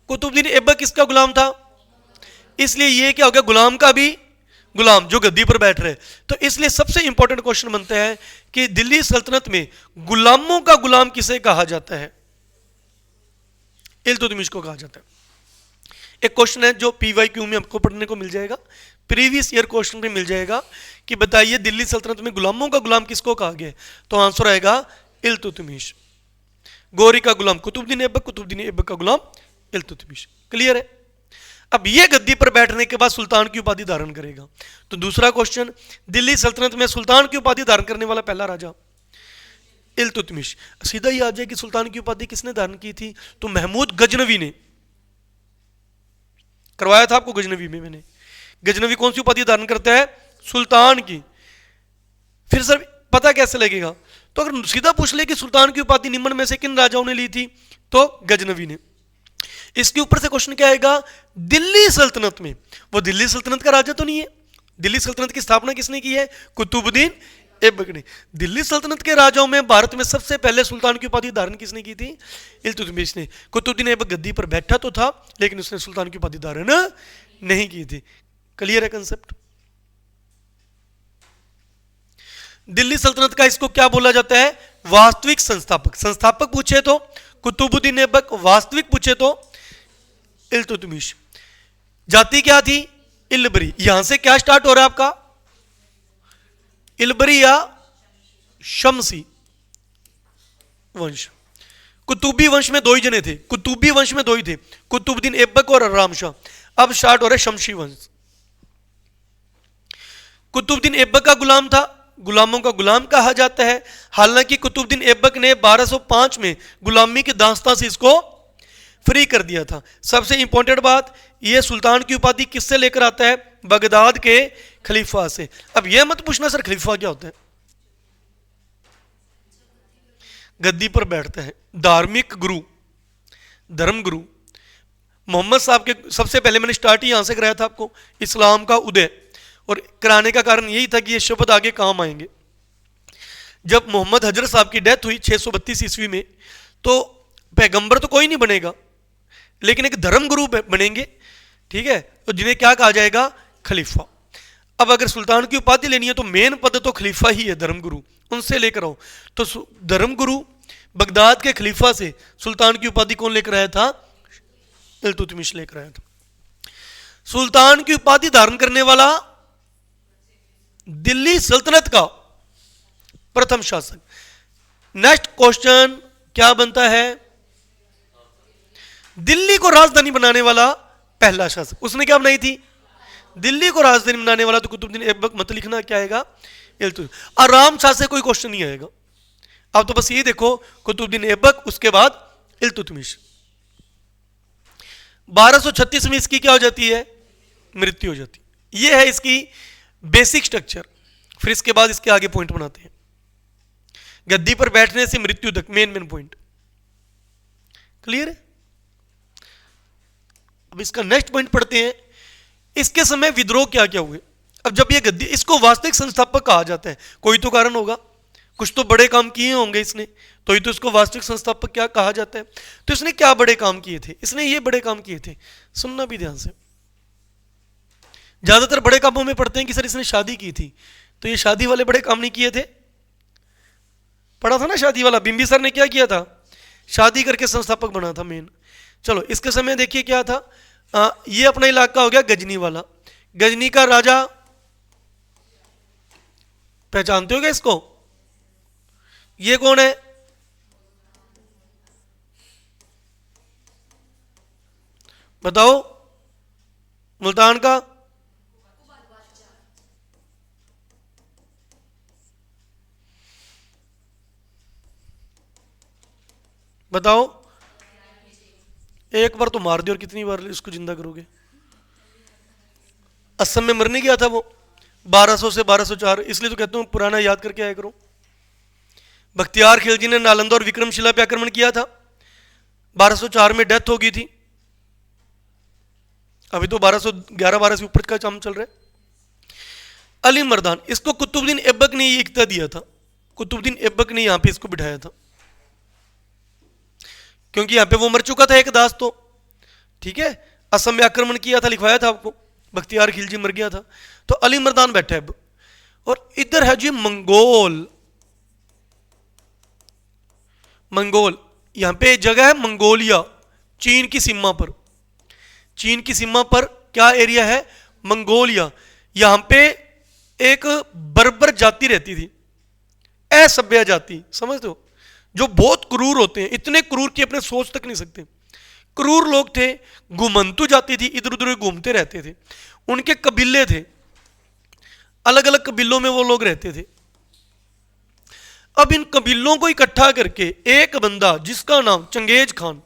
कुतुबुद्दीन ऐबक किसका गुलाम था? इसलिए ये क्या हो गया, गुलाम का भी गुलाम जो गद्दी पर बैठ रहे। तो इसलिए सबसे इंपॉर्टेंट क्वेश्चन बनता है कि दिल्ली सल्तनत में गुलामों का गुलाम किसे कहा जाता है? इल्तुतमिश को कहा जाता है। एक क्वेश्चन है जो PYQ में आपको पढ़ने को मिल जाएगा, प्रीवियस ईयर क्वेश्चन में मिल जाएगा कि बताइए दिल्ली सल्तनत में गुलामों का गुलाम किसको कहा गया? तो आंसर आएगा इल्तुतमिश। गोरी का गुलाम कुतुबुद्दीन ऐबक, कुतुबुद्दीन ऐबक का गुलाम इल्तुतमिश। क्लियर है? अब ये गद्दी पर बैठने के बाद सुल्तान की उपाधि धारण करेगा। तो दूसरा क्वेश्चन, दिल्ली सल्तनत में सुल्तान की उपाधि धारण करने वाला पहला राजा इल्तुतमिश। सीधा ही आ जाए कि सुल्तान की उपाधि किसने धारण की थी? तो महमूद गजनवी ने करवाया था आपको। गजनवी में मैंने, गजनवी कौन सी उपाधि धारण करता है? सुल्तान की। फिर सर पता कैसे लगेगा? तो अगर सीधा पूछ ले कि सुल्तान की उपाधि निम्न में से किन राजाओं ने ली थी, तो गजनवी ने। इसके ऊपर से क्वेश्चन क्या आएगा, दिल्ली सल्तनत में, वो दिल्ली सल्तनत का राजा तो नहीं है। दिल्ली सल्तनत की स्थापना किसने की है? कुतुबुद्दीन ऐबक ने। दिल्ली सल्तनत के राजाओं में भारत में सबसे पहले सुल्तान की उपाधि धारण किसने की थी? इल्तुतमिश ने। कुतुबुद्दीन ऐबक गद्दी पर बैठा तो था, लेकिन उसने सुल्तान की उपाधि धारण नहीं की थी। क्लियर है कंसेप्ट? दिल्ली सल्तनत का इसको क्या बोला जाता है? वास्तविक संस्थापक। संस्थापक पूछे तो कुतुबुद्दीन ऐबक, वास्तविक पूछे तो इल्तुतमिश। जाति क्या थी? इल्बरी। यहां से क्या स्टार्ट हो रहा है आपका? इल्बरी या शमसी वंश। कुतुबी वंश में दो ही जने थे, कुतुबी वंश में दो ही थे, कुतुबुद्दीन ऐबक और आराम शाह। अब स्टार्ट हो रहा है शमशी वंश। कुतुबुद्दीन ऐबक का गुलाम था, गुलामों का गुलाम कहा जाता है। हालांकि कुतुबुद्दीन ऐबक ने 1205 में गुलामी के दास्तां से इसको फ्री कर दिया था। सबसे इंपॉर्टेंट बात, यह सुल्तान की उपाधि किससे लेकर आता है? बगदाद के खलीफा से। अब यह मत पूछना सर खलीफा क्या होता है? गद्दी पर बैठता है धार्मिक गुरु, धर्म गुरु। मोहम्मद साहब के सबसे पहले मैंने स्टार्ट ही यहां से कराया था आपको, इस्लाम का उदय। और कराने का कारण यही था कि ये शब्द आगे काम आएंगे। जब मोहम्मद हजरत साहब की डेथ हुई 632 ईस्वी में, तो पैगंबर तो कोई नहीं बनेगा, लेकिन एक धर्म गुरु बनेंगे। ठीक है, तो जिन्हें क्या कहा जाएगा? खलीफा। अब अगर सुल्तान की उपाधि लेनी है तो मेन पद तो खलीफा ही है, धर्म गुरु, उनसे लेकर आओ। तो धर्म गुरु बगदाद के खलीफा से सुल्तान की उपाधि कौन लेकर आया था? इल्तुतमिश लेकर आया था। सुल्तान की उपाधि धारण करने वाला दिल्ली सल्तनत का प्रथम शासक। नेक्स्ट क्वेश्चन क्या बनता है? दिल्ली को राजधानी बनाने वाला पहला शासक, उसने क्या बनाई थी? दिल्ली को राजधानी बनाने वाला। तो कुतुबुद्दीन ऐबक मत लिखना, क्या आएगा? इल्तुतमिश। आराम शाह से कोई क्वेश्चन नहीं आएगा। अब तो बस ये देखो, कुतुबुद्दीन ऐबक, उसके बाद इल्तुतमिश। 1236 में इसकी क्या हो जाती है? मृत्यु हो जाती है। ये है इसकी बेसिक स्ट्रक्चर। फिर इसके बाद इसके आगे पॉइंट बनाते हैं, गद्दी पर बैठने से मृत्यु तक मेन पॉइंट। क्लियर है? अब इसका नेक्स्ट पॉइंट पढ़ते हैं, इसके समय विद्रोह क्या क्या हुए। अब जब ये गद्दी, इसको वास्तविक संस्थापक कहा जाता है, कोई तो कारण होगा, कुछ तो बड़े काम किए होंगे इसने, तो ही तो इसको वास्तविक संस्थापक क्या कहा जाता है। तो इसने क्या बड़े काम किए थे? इसने ये बड़े काम किए थे, सुनना भी ध्यान से। ज्यादातर बड़े कामों में पढ़ते हैं कि सर इसने शादी की थी, तो ये शादी वाले बड़े काम नहीं किए थे। पढ़ा था ना शादी वाला, बिंबिसार ने क्या किया था? शादी करके संस्थापक बना था मेन। चलो इसके समय देखिए क्या था। ये अपना इलाका हो गया गजनी वाला। गजनी का राजा पहचानते हो क्या इसको? ये कौन है? बताओ। मुल्तान का बताओ। एक बार तो मार दिया, और कितनी बार इसको जिंदा करोगे? असम में मरने गया था वो, 1200 से 1204, इसलिए तो कहता हूं पुराना याद करके आया करो। बख्तियार खिलजी ने नालंदा और विक्रमशिला पे आक्रमण किया था, 1204 में डेथ हो गई थी। अभी तो 1211-12 से ऊपर का काम चल रहा है। अली मर्दान, इसको कुतुबुद्दीन ऐबक ने ये इख्तियार दिया था, कुतुबुद्दीन ऐबक ने यहां पे इसको बिठाया था, क्योंकि यहां पे वो मर चुका था एक दास तो, ठीक है, असम में आक्रमण किया था, लिखवाया था आपको, बख्तियार खिलजी मर गया था, तो अली मर्दान बैठा है अब। और इधर है जी मंगोल, मंगोल, यहां पे जगह है मंगोलिया, चीन की सीमा पर, चीन की सीमा पर क्या एरिया है, मंगोलिया। यहां पे एक बर्बर जाति रहती थी, असभ्य जाति, समझते हो, जो बहुत क्रूर होते हैं, इतने क्रूर कि अपने सोच तक नहीं सकते, क्रूर लोग थे, घुमंतु जाति थी, इधर उधर घूमते रहते थे, उनके कबीले थे, अलग अलग कबीलों में वो लोग रहते थे। अब इन कबीलों को इकट्ठा करके एक बंदा जिसका नाम चंगेज खान,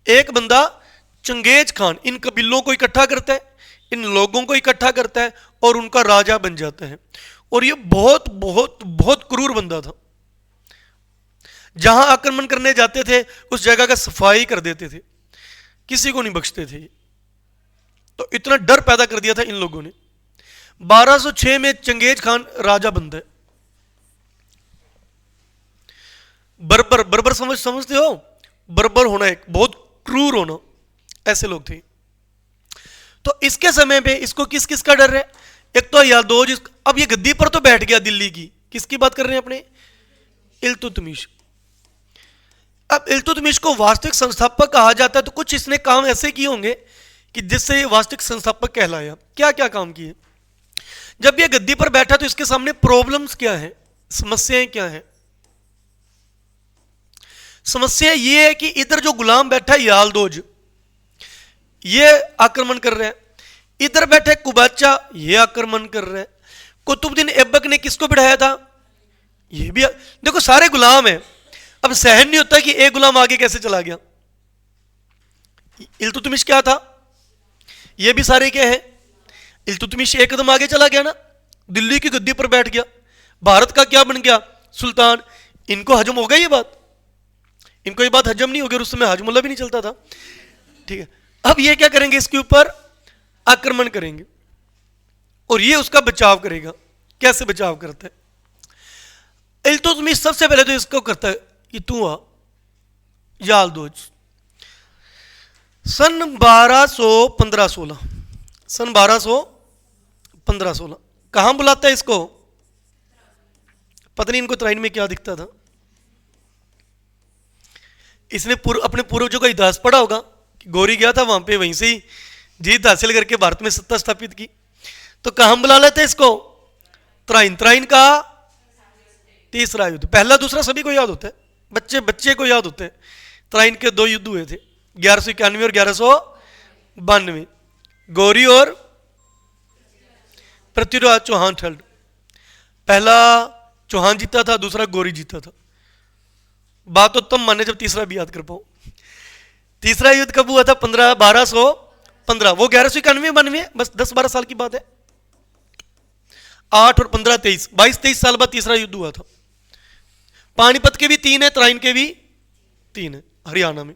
एक बंदा चंगेज खान इन कबीलों को इकट्ठा करता है, इन लोगों को इकट्ठा करता है और उनका राजा बन जाता है। और ये बहुत बहुत बहुत क्रूर बंदा था, जहां आक्रमण करने जाते थे उस जगह का सफाई कर देते थे, किसी को नहीं बख्शते थे। तो इतना डर पैदा कर दिया था इन लोगों ने। 1206 में चंगेज खान राजा बनता है। बर्बर, बर्बर समझते हो, बर्बर होना, एक बहुत क्रूर होना, ऐसे लोग थे। तो इसके समय पे इसको किस किस का डर है, एक तो यादोज, अब ये गद्दी पर तो बैठ गया दिल्ली की, किसकी बात कर रहे हैं अपने, इल्तुतमिश। अब इल्तुतमिश को वास्तविक संस्थापक कहा जाता है, तो कुछ इसने काम ऐसे किए होंगे कि जिससे ये वास्तविक संस्थापक कहलाया। क्या क्या काम किए, जब ये गद्दी पर बैठा तो इसके सामने प्रॉब्लम्स क्या है, समस्याएं क्या है। समस्या ये है कि इधर जो गुलाम बैठा है यालदोज, ये आक्रमण कर रहा है, इधर बैठे कुबाचा, ये आक्रमण कर रहा है। कुतुबुद्दीन ऐबक ने किसको बिठाया था, ये भी, देखो सारे गुलाम हैं, अब सहन नहीं होता कि एक गुलाम आगे कैसे चला गया। इल्तुतमिश क्या था, ये भी सारे क्या है, इल्तुतमिश एक कदम आगे चला गया ना, दिल्ली की गद्दी पर बैठ गया, भारत का क्या बन गया, सुल्तान। इनको हजम हो गई ये बात, इनको ये बात हजम नहीं हो गई, उस समय हाजमुल्ला भी नहीं चलता था, ठीक है। अब ये क्या करेंगे, इसके ऊपर आक्रमण करेंगे और ये उसका बचाव करेगा। कैसे बचाव करता है, इल्तुतमिश सबसे पहले तो इसको करता है कि तू आ यालदोज। सन 1215-16, सन 1215-16 कहां बुलाता है इसको, पता नहीं इनको तराइन में क्या दिखता था। इसने अपने पूर्वजों का इतिहास पढ़ा होगा कि गौरी गया था वहां पे, वहीं से ही जीत हासिल करके भारत में सत्ता स्थापित की। तो कहां बुला लेते हैं इसको, तराइन। तराइन का तीसरा युद्ध, पहला दूसरा सभी को याद होता है, बच्चे बच्चे को याद होते हैं। तराइन के 2 युद्ध हुए थे, 1191 और 1192, गौरी और पृथ्वीराज चौहान ठल्ड। पहला चौहान जीता था, दूसरा गौरी जीता था। बात तो तब माने जब तीसरा भी याद कर पाओ। तीसरा युद्ध कब हुआ था, 1215, वो 1191-92, बस 10-12 साल की बात है। 8 और 15 23, 22-23 साल बाद तीसरा युद्ध हुआ था। पानीपत के भी 3 है, तराइन के भी 3 है हरियाणा में।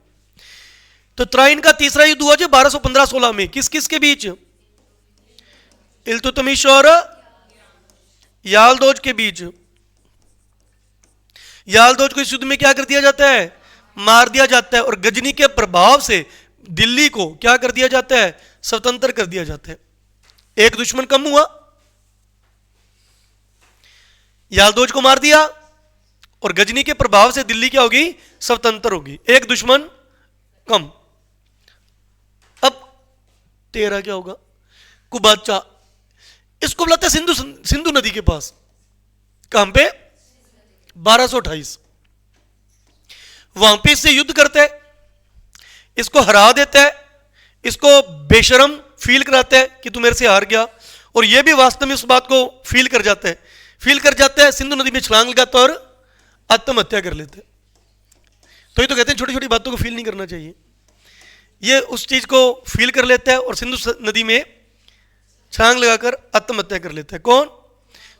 तो तराइन का तीसरा युद्ध हुआ जो 1215-16 में, किस किस के बीच, इल्तुतमिश और यालदोज के बीच। यालदोज को इस युद्ध में क्या कर दिया जाता है, मार दिया जाता है, और गजनी के प्रभाव से दिल्ली को क्या कर दिया जाता है, स्वतंत्र कर दिया जाता है। एक दुश्मन कम हुआ, यालदोज को मार दिया और गजनी के प्रभाव से दिल्ली क्या होगी, स्वतंत्र होगी, एक दुश्मन कम। अब तेरा क्या होगा, कुबाचा, इसको बुलाते हैं सिंधु नदी के पास, कहां पे, 1228। वहां पे इससे युद्ध करता है, इसको हरा देता है, इसको बेशरम फील कराता है कि तू मेरे से हार गया, और यह भी वास्तव में उस बात को फील कर जाता है, सिंधु नदी में छलांग लगाता और आत्महत्या कर लेते हैं। तो ये तो कहते हैं छोटी छोटी बातों को फील नहीं करना चाहिए। ये उस चीज को फील कर लेता है और सिंधु नदी में छलांग लगाकर आत्महत्या कर लेता है। कौन?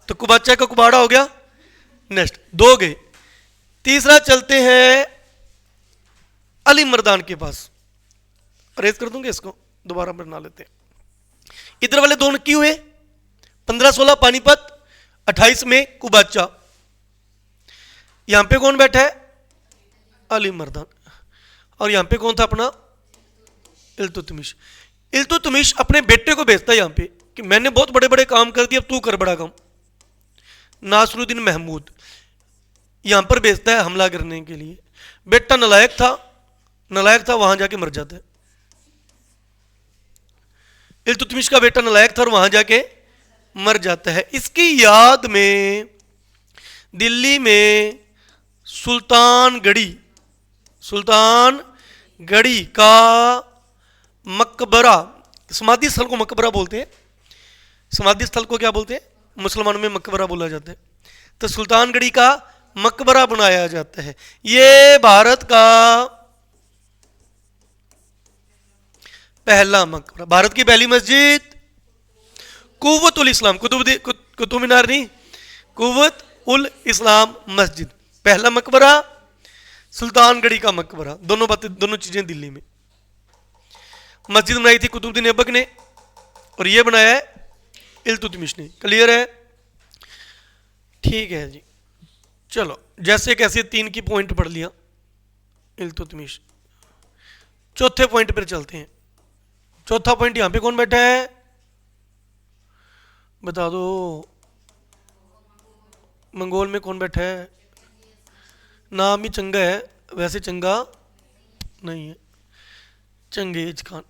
तो कुबाचा का कुबाड़ा हो गया। नेक्स्ट 2 गए। तीसरा चलते हैं अली मर्दान के पास। रेज कर दूंगे इसको, दोबारा बना लेते हैं। इधर वाले 2 नक्की हुए, 15-16 पानीपत, 28 में कुबाचा। यहां पे कौन बैठा है? अली मर्दान। और यहां पे कौन था अपना? इल्तुतमिश। इल्तुतमिश अपने बेटे को भेजता है यहां पे कि मैंने बहुत बड़े बड़े काम कर दिए, अब तू कर बड़ा काम। नासरुद्दीन महमूद यहां पर भेजता है हमला करने के लिए। बेटा नालायक था, वहां जाके मर जाता है। इल्तुतमिश का बेटा नालायक था और वहां जाके मर जाता है। इसकी याद में दिल्ली में सुल्तानगढ़ी का मकबरा, समाधि स्थल को मकबरा बोलते हैं। समाधि स्थल को क्या बोलते हैं? मुसलमानों में मकबरा बोला जाता है। तो सुल्तानगढ़ी का मकबरा बनाया जाता है। ये भारत का पहला मकबरा, भारत की पहली मस्जिद कुव्वत उल इस्लाम, कुतुब मीनार नहीं, कुव्वत उल इस्लाम मस्जिद, पहला मकबरा, सुल्तानगढ़ी का मकबरा। दोनों चीजें दिल्ली में। मस्जिद बनाई थी कुतुबुद्दीन ऐबक ने और ये बनाया है इल्तुतमिश ने। क्लियर है? ठीक है जी। चलो, जैसे कैसे 3 की पॉइंट पढ़ लिया इल्तुतमिश। चौथे पॉइंट पर चलते हैं। चौथा पॉइंट यहां पे कौन बैठा है? बता दो। मंगोल में कौन बैठा है? नाम ही चंगा है, वैसे चंगा नहीं है। Genghis Khan.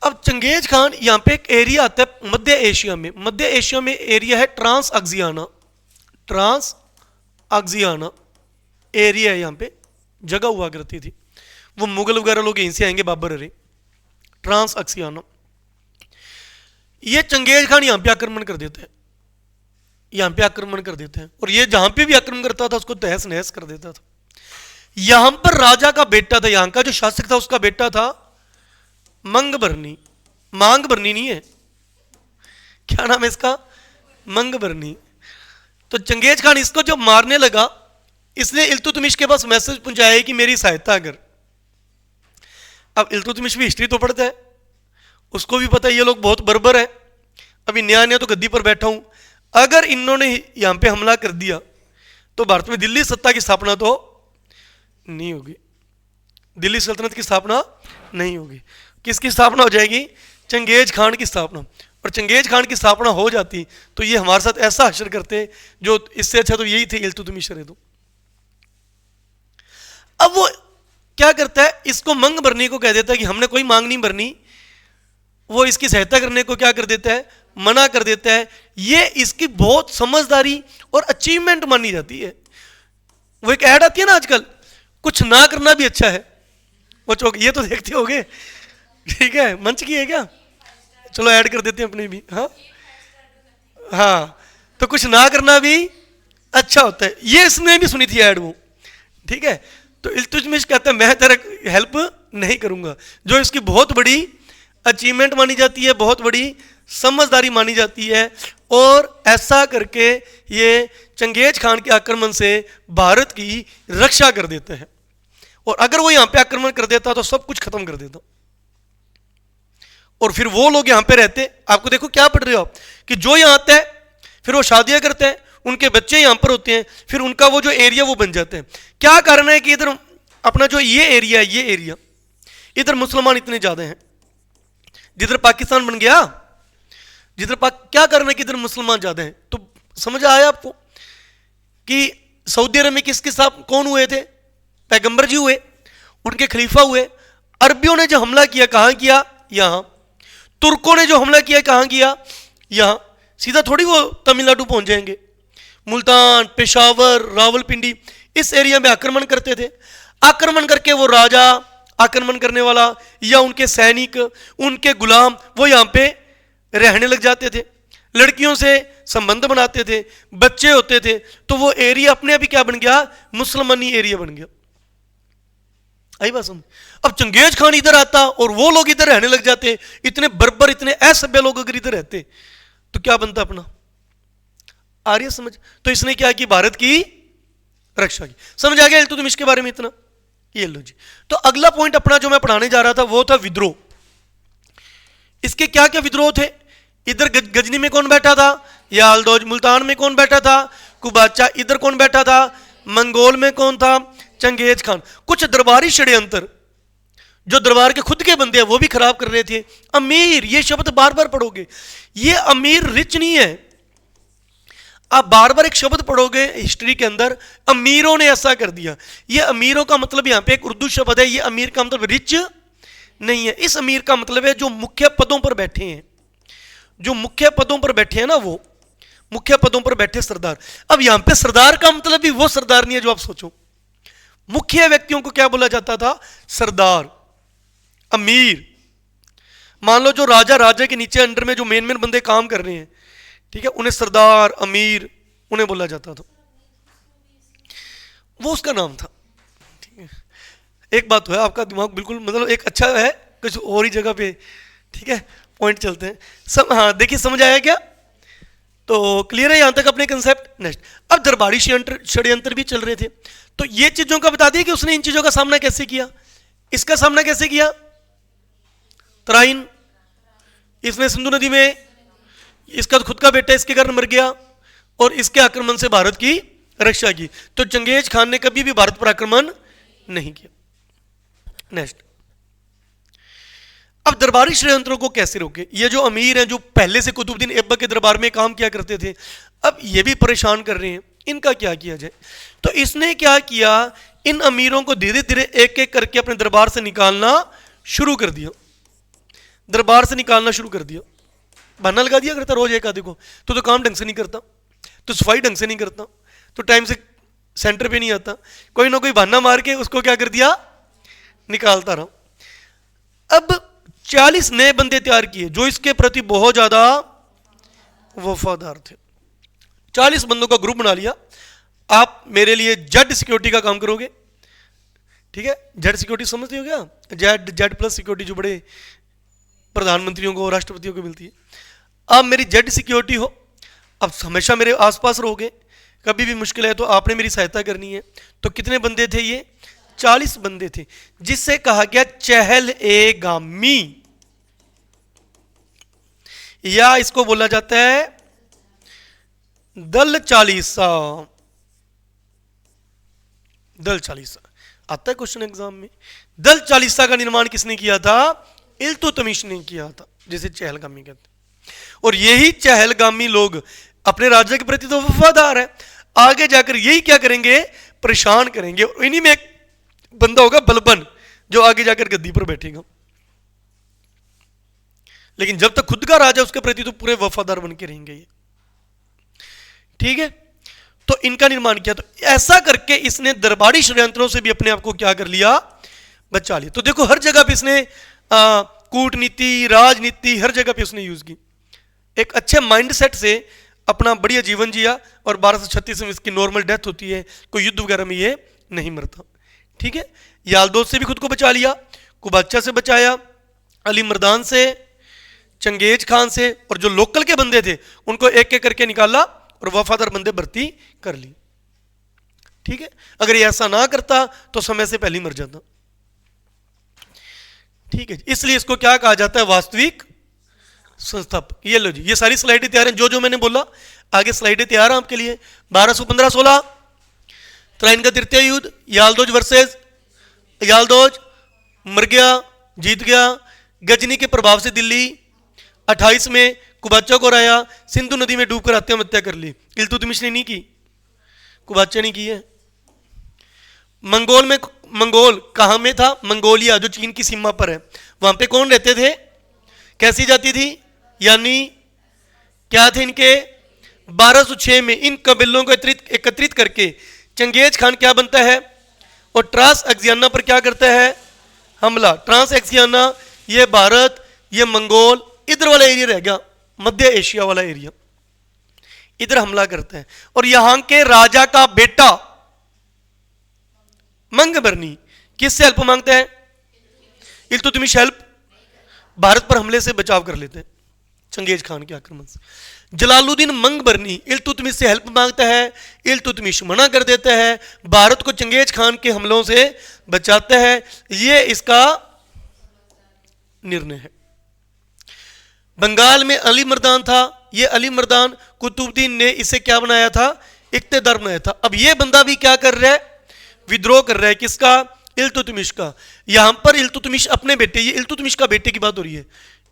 अब चंगेज खान यहां पे एक एरिया आता है मध्य एशिया में। मध्य एशिया में एरिया है ट्रांस अक्सियाना एरिया है। यहां पे जगह हुआ करती थी, वो मुगल वगैरह लोग यहीं से आएंगे, बाबर अरे। ट्रांस अक्सियाना। ये चंगेज खान यहां पे आक्रमण कर देता है, यहां पे आक्रमण कर देते हैं। और ये जहां पे भी आक्रमण करता था उसको तहस नहस कर देता था। यहां पर राजा का बेटा था, यहां का जो शासक था उसका बेटा था मंगबरनी। मांगबरनी नहीं है, क्या नाम है इसका? मंगबरनी। तो चंगेज खान इसको जब मारने लगा, इसने इल्तुतमिश के पास मैसेज पहुंचाया कि मेरी सहायता कर। अब इल्तुतमिश भी हिस्ट्री तो पढ़ता है, उसको भी पता है ये लोग बहुत बर्बर है, अभी नया नया तो गद्दी पर बैठा हूं, अगर इन्होंने यहां पे हमला कर दिया तो भारत में दिल्ली सत्ता की स्थापना तो नहीं होगी, दिल्ली सल्तनत की स्थापना नहीं होगी। किसकी स्थापना हो जाएगी? चंगेज खान की स्थापना। और चंगेज खान की स्थापना हो जाती तो ये हमारे साथ ऐसा हशर करते जो इससे अच्छा तो यही थे इल्तुतमिश तो। अब वो क्या करता है, इसको मंग भरने को कह देता है कि हमने कोई मांग नहीं भरनी। वो इसकी सहायता करने को क्या कर देता है? मना कर देता है। ये इसकी बहुत समझदारी और अचीवमेंट मानी जाती है। वो एक ऐड आती है ना आजकल, कुछ ना करना भी अच्छा है। वो चौक ये तो देखते होगे, ठीक है? मंच की है क्या? चलो ऐड कर देते हैं अपने भी। हाँ, तो कुछ ना करना भी अच्छा होता है। ये इसने भी सुनी थी ऐड वो, ठीक है? तो इल्तुतमिश कहता है मैं तेरा हेल्प नहीं करूंगा। जो इसकी बहुत बड़ी अचीवमेंट मानी जाती है, बहुत बड़ी समझदारी मानी जाती है। और ऐसा करके ये चंगेज खान के आक्रमण से भारत की रक्षा कर देते हैं। और अगर वो यहां पे आक्रमण कर देता तो सब कुछ खत्म कर देता। और फिर वो लोग यहां पे रहते, आपको देखो क्या पढ़ रहे हो आप, कि जो यहां आता है फिर वो शादियां करते हैं, उनके बच्चे यहां पर होते हैं, फिर उनका वो जो एरिया वो बन जाते हैं। क्या कारण है कि इधर अपना जो ये एरिया है, ये एरिया इधर मुसलमान इतने ज्यादा हैं, जिधर पाकिस्तान बन गया, जिधर क्या कारण है कि इधर मुसलमान ज्यादा हैं? तो समझ आया आपको कि सऊदी अरब में किसके साथ कौन हुए थे? पैगंबर जी हुए, उनके खलीफा हुए। अरबियों ने जो हमला किया कहां किया? यहां। तुर्कों ने जो हमला किया कहां किया? यहां। सीधा थोड़ी वो तमिलनाडु पहुंच जाएंगे। मुल्तान, पेशावर, रावलपिंडी, इस एरिया में आक्रमण करते थे। आक्रमण करके वो राजा, आक्रमण करने वाला या उनके सैनिक, उनके गुलाम, वो यहां पे रहने लग जाते थे, लड़कियों से संबंध बनाते थे, बच्चे होते थे। तो वो एरिया अपने अभी क्या बन गया? मुसलमानी एरिया बन गया। आई बात समझ? अब चंगेज खान इधर आता और वो लोग इधर रहने लग जाते, इतने बर्बर इतने असभ्य लोग अगर इधर रहते तो क्या बनता अपना? आ रही है समझ? तो इसने क्या की? भारत की रक्षा की। समझ आ गया इल्तुतमिश के बारे में इतना? ये लो जी। तो अगला पॉइंट अपना जो मैं पढ़ाने जा रहा था वो था विद्रोह। इसके क्या क्या विद्रोह थे? इधर गजनी में कौन बैठा था? यालदोज। मुल्तान में कौन बैठा था? कुबाचा। इधर कौन बैठा था? मंगोल में कौन था? Genghis Khan. कुछ दरबारी षड्यंत्र जो दरबार के खुद के बंदे हैं वो भी खराब कर रहे थे। अमीर, ये शब्द बार बार पढ़ोगे, ये अमीर रिच नहीं है। आप बार बार एक शब्द पढ़ोगे हिस्ट्री के अंदर, अमीरों ने ऐसा कर दिया। ये अमीरों का मतलब यहां पे एक उर्दू शब्द है, ये अमीर का मतलब रिच नहीं है। इस अमीर का मतलब है जो मुख्य पदों पर बैठे हैं, जो मुख्य पदों पर बैठे हैं ना, वो मुख्य पदों पर बैठे सरदार। अब यहां पे सरदार का मतलब भी वो सरदार नहीं है जो आप सोचो। मुख्य व्यक्तियों को क्या बोला जाता था? सरदार। अमीर, मान लो जो राजा, राजा के नीचे अंडर में जो मेन मेन बंदे काम कर रहे हैं, ठीक है, उन्हें सरदार, अमीर, उन्हें बोला जाता था। वो उसका नाम था। ठीक है, एक बात तो है, आपका दिमाग बिल्कुल मतलब एक अच्छा है, कुछ और ही जगह पे। ठीक है, पॉइंट चलते हैं। हाँ देखिए, समझ आया क्या? तो क्लियर है यहां तक अपने कंसेप्ट? नेक्स्ट, अब दरबारी षड्यंत्र भी चल रहे थे, तो ये चीजों का बता दिया कि उसने इन चीजों का सामना कैसे किया। इसका सामना कैसे किया? तराइन, इसने सिंधु नदी में, इसका खुद का बेटा इसके कारण मर गया और इसके आक्रमण से भारत की रक्षा की। तो चंगेज खान ने कभी भी भारत पर आक्रमण नहीं किया। नेक्स्ट, अब दरबारी षड्यंत्रों को कैसे रोके? ये जो अमीर हैं, जो पहले से कुतुबुद्दीन ऐबक के दरबार में काम किया करते थे, अब ये भी परेशान कर रहे हैं, इनका क्या किया जाए? तो इसने क्या किया, इन अमीरों को धीरे धीरे एक एक करके अपने दरबार से निकालना शुरू कर दिया। दरबार से निकालना शुरू कर दिया। बहाना लगा दिया करता रोज एक आधे को, तो काम ढंग से नहीं करता, तो सफाई ढंग से नहीं करता, तो टाइम से सेंटर पे नहीं आता, कोई ना कोई बहाना मार के उसको क्या कर दिया? निकालता रहा। अब 40 नए बंदे तैयार किए जो इसके प्रति बहुत ज्यादा वफादार थे। 40 बंदों का ग्रुप बना लिया। आप मेरे लिए जेड सिक्योरिटी का काम करोगे। ठीक है, जेड सिक्योरिटी समझते हो क्या? जेड प्लस सिक्योरिटी जो बड़े प्रधानमंत्रियों को, राष्ट्रपतियों को मिलती है। आप मेरी जेड सिक्योरिटी हो, अब हमेशा मेरे आसपास रहोगे, कभी भी मुश्किल है तो आपने मेरी सहायता करनी है। तो कितने बंदे थे ये? 40 बंदे थे, जिससे कहा गया चहल ए गामी, या इसको बोला जाता है दल चालीसा। दल चालीसा आता है क्वेश्चन एग्जाम में। दल चालीसा का निर्माण किसने किया था? इल्तुतमिश ने किया था, जिसे चहलगामी कहते हैं। और यही चहलगामी लोग अपने राज्य के प्रति तो वफादार है, आगे जाकर यही क्या करेंगे? परेशान करेंगे। और इन्हीं में एक बंदा होगा बलबन, जो आगे जाकर गद्दी पर बैठेगा। लेकिन जब तक खुद का राजा उसके प्रति तो पूरे वफादार बन के रहेंगे ये। ठीक है, तो इनका निर्माण किया। तो ऐसा करके इसने दरबारी षड्यंत्रों से भी अपने आप को क्या कर लिया? बचा लिया। तो देखो हर जगह पे इसने कूटनीति, राजनीति, हर जगह पे उसने यूज की। एक अच्छे माइंडसेट से अपना बढ़िया जीवन जिया, और 1236 में इसकी नॉर्मल डेथ होती है, कोई युद्ध वगैरह में ये नहीं मरता। ठीक है, यालदोज से भी खुद को बचा लिया, कुबाचा से बचाया, अली मर्दान से, चंगेज खान से, और जो लोकल के बंदे थे उनको एक एक करके निकाला और वफादार बंदे भर्ती कर ली। ठीक है, अगर ये ऐसा ना करता तो समय से पहले मर जाता। ठीक है, इसलिए इसको क्या कहा जाता है? वास्तविक संस्थापक। ये लो जी, ये सारी स्लाइडें तैयार हैं, जो जो मैंने बोला आगे स्लाइडें तैयार हैं आपके लिए। 1215-16 तराइन का तृतीय युद्ध, यालदोज वर्सेस यालदोज, मर गया, जीत गया। गजनी के प्रभाव से दिल्ली, 28 में कुबाचा को हराया, सिंधु नदी में डूबकर आत्महत्या कर ली। इल्तुतमिश ने नहीं की, कुबाचा ने की है। मंगोल में, मंगोल कहां में था? मंगोलिया, जो चीन की सीमा पर है। वहां पे कौन रहते थे? कैसी जाति थी? यानी क्या थे इनके? 1206 में इन कबीलों को एकत्रित करके चंगेज खान क्या बनता है? और ट्रांस एक्सियाना पर क्या करता है? हमला। ट्रांस एक्सियाना ये भारत, ये मंगोल, इधर वाला एरिया रह गया, मध्य एशिया वाला एरिया, इधर हमला करते हैं। और यहां के राजा का बेटा मंगबरनी किससे हेल्प मांगता है? इल्तुतमिश हेल्प भारत पर हमले से बचाव कर लेते हैं चंगेज खान के आक्रमण से। जलालुद्दीन मंगबरनी इल्तुतमिश से हेल्प मांगता है, इल्तुतमिश मना कर देता है, भारत को चंगेज खान के हमलों से बचाता है। ये इसका निर्णय है। बंगाल में अली मर्दान था, ये अली मर्दान कुतुबुद्दीन ने इसे क्या बनाया था? इक्तेदार बनाया था। अब ये बंदा भी क्या कर रहा है? विद्रोह कर रहा है। किसका? इल्तुतमिश का। यहां पर इल्तुतमिश अपने बेटे, ये इल्तुतमिश का बेटे की बात हो रही है,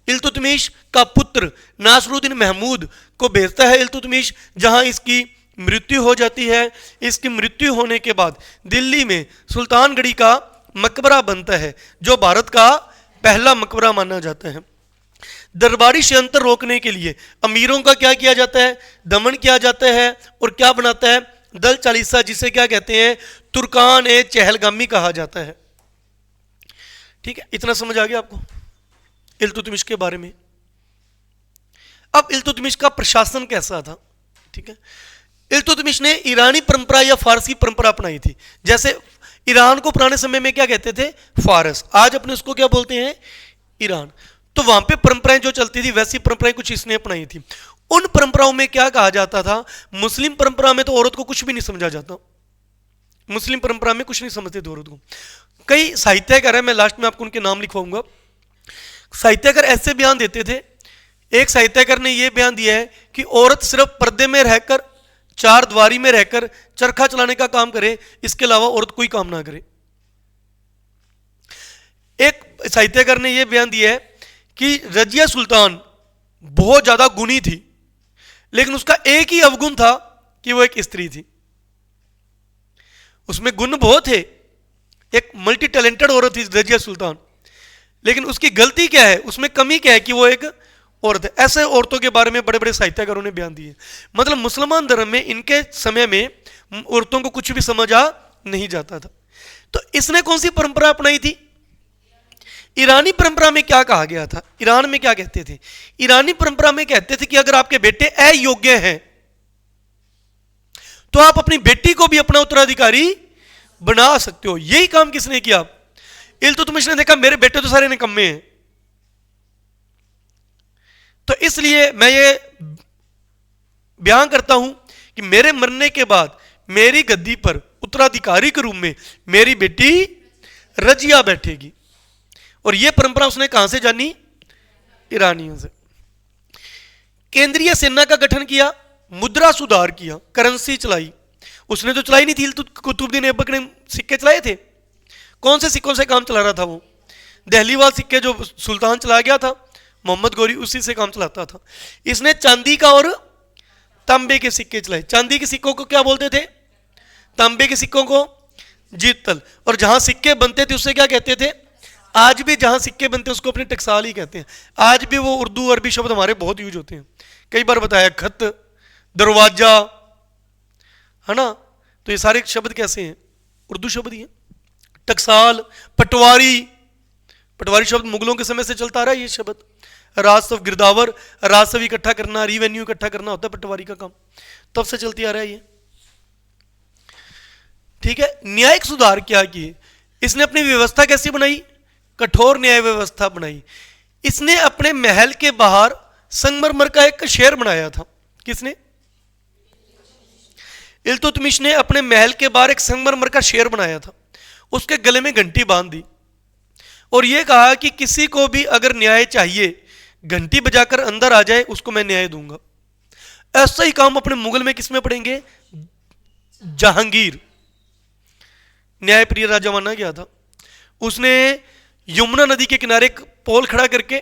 इल्तुतमिश का पुत्र नासरुद्दीन महमूद को भेजता है इल्तुतमिश, जहां इसकी मृत्यु हो जाती है। इसकी मृत्यु होने के बाद दिल्ली में सुल्तानगढ़ी का मकबरा बनता है, जो भारत का पहला मकबरा माना जाता है। दरबारी षड्यंत्र रोकने के लिए अमीरों का क्या किया जाता है? दमन किया जाता है। और क्या बनाता है? दल चालीसा, जिसे क्या कहते हैं? तुर्कान ए चहलगामी कहा जाता है। ठीक है, इतना समझ आ गया आपको इल्तुतमिश के बारे में। अब इल्तुतमिश का प्रशासन कैसा था? ठीक है, इल्तुतमिश ने ईरानी परंपरा या फारसी परंपरा अपनाई थी। जैसे ईरान को पुराने समय में क्या कहते थे? फारस। आज अपने उसको क्या बोलते हैं? ईरान। तो वहां पे परंपराएं जो चलती थी वैसी परंपराएं कुछ इसने अपनाई थी। उन परंपराओं में क्या कहा जाता था? मुस्लिम परंपरा में तो औरत को कुछ भी नहीं समझा जाता, मुस्लिम परंपरा में कुछ नहीं समझते थे औरत को। कई साहित्यकार है, मैं लास्ट में आपको उनके नाम लिखवाऊंगा। साहित्यकार ऐसे बयान देते थे। एक साहित्यकार ने यह बयान दिया है कि औरत सिर्फ पर्दे में रहकर, चार दीवारी में रहकर चरखा चलाने का काम करे, इसके अलावा औरत कोई काम ना करे। एक साहित्यकार ने यह बयान दिया है कि रजिया सुल्तान बहुत ज्यादा गुणी थी, लेकिन उसका एक ही अवगुण था कि वो एक स्त्री थी। उसमें गुण बहुत थे, एक मल्टी टैलेंटेड औरत थी रजिया सुल्तान, लेकिन उसकी गलती क्या है? उसमें कमी क्या है? कि वो एक औरत है। ऐसे औरतों के बारे में बड़े बड़े साहित्यकारों ने बयान दिए। मतलब मुसलमान धर्म में इनके समय में औरतों को कुछ भी समझ आ नहीं जाता था। तो इसने कौन सी परंपरा अपनाई थी? ईरानी परंपरा में क्या कहा गया था? ईरान में क्या कहते थे? ईरानी परंपरा में कहते थे कि अगर आपके बेटे अयोग्य हैं तो आप अपनी बेटी को भी अपना उत्तराधिकारी बना सकते हो। यही काम किसने किया? इल्तुतमिश ने देखा मेरे बेटे तो सारे निकम्मे हैं, तो इसलिए मैं ये बयान करता हूं कि मेरे मरने के बाद मेरी गद्दी पर उत्तराधिकारी के रूप में मेरी बेटी रजिया बैठेगी। और यह परंपरा उसने कहां से जानी? ईरानियों से। केंद्रीय सेना का गठन किया, मुद्रा सुधार किया, करेंसी चलाई। उसने तो चलाई नहीं थी, कुतुबुद्दीन ऐबक ने सिक्के चलाए थे। कौन से सिक्कों से काम चला रहा था वो? दहलीवाल सिक्के जो सुल्तान चला गया था, मोहम्मद गौरी, उसी से काम चलाता था। इसने चांदी का और तांबे के सिक्के चलाए। चांदी के सिक्कों को क्या बोलते थे? तांबे के सिक्कों को जीतल। और जहां सिक्के बनते थे उससे क्या कहते थे? आज भी जहां सिक्के बनते हैं उसको अपने टकसाल ही कहते हैं। आज भी वो उर्दू अरबी शब्द हमारे बहुत यूज होते हैं, कई बार बताया, खत, दरवाजा, है ना। तो ये सारे शब्द कैसे हैं? उर्दू शब्द ही हैं। टकसाल, पटवारी, पटवारी शब्द मुगलों के समय से चलता आ रहा है। ये शब्द राजस्व, गिरदावर, राजस्व इकट्ठा करना, रिवेन्यू इकट्ठा करना होता है पटवारी का काम, तब से चलती आ रहा है ये। ठीक है। न्यायिक सुधार क्या किए? इसने अपनी व्यवस्था कैसी बनाई? कठोर न्याय व्यवस्था बनाई। इसने अपने महल के बाहर संगमरमर का एक शेर बनाया था। किसने? इल्तुतमिश ने अपने महल के बाहर एक संगमरमर का शेर बनाया था। उसके गले में घंटी बांध दी और यह कहा कि किसी को भी अगर न्याय चाहिए, घंटी बजाकर अंदर आ जाए, उसको मैं न्याय दूंगा। ऐसा ही काम अपने मुगल में किसमें पढ़ेंगे? जहांगीर, न्यायप्रिय राजा माना गया था। उसने यमुना नदी के किनारे एक पोल खड़ा करके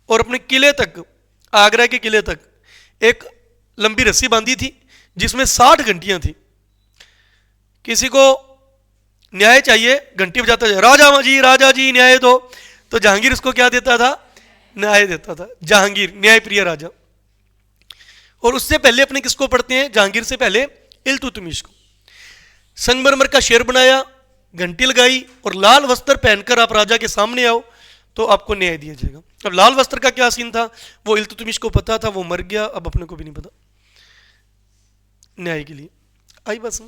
और अपने किले तक, आगरा के किले तक एक लंबी रस्सी बांधी थी जिसमें 60 घंटियां थी। किसी को न्याय चाहिए, घंटी बजाता जाए, राजा जी न्याय दो, तो जहांगीर उसको क्या देता था? न्याय देता था। जहांगीर न्यायप्रिय राजा। और उससे पहले अपने किसको पढ़ते हैं? जहांगीर से पहले इल्तुतमिश को। संगमरमर का शेर बनाया, घंटी लगाई और लाल वस्त्र पहनकर आप राजा के सामने आओ तो आपको न्याय दिया जाएगा। अब लाल वस्त्र का क्या सीन था वो इल्तुतमिश को पता था, वो मर गया, अब अपने को भी नहीं पता न्याय के लिए। आई बस।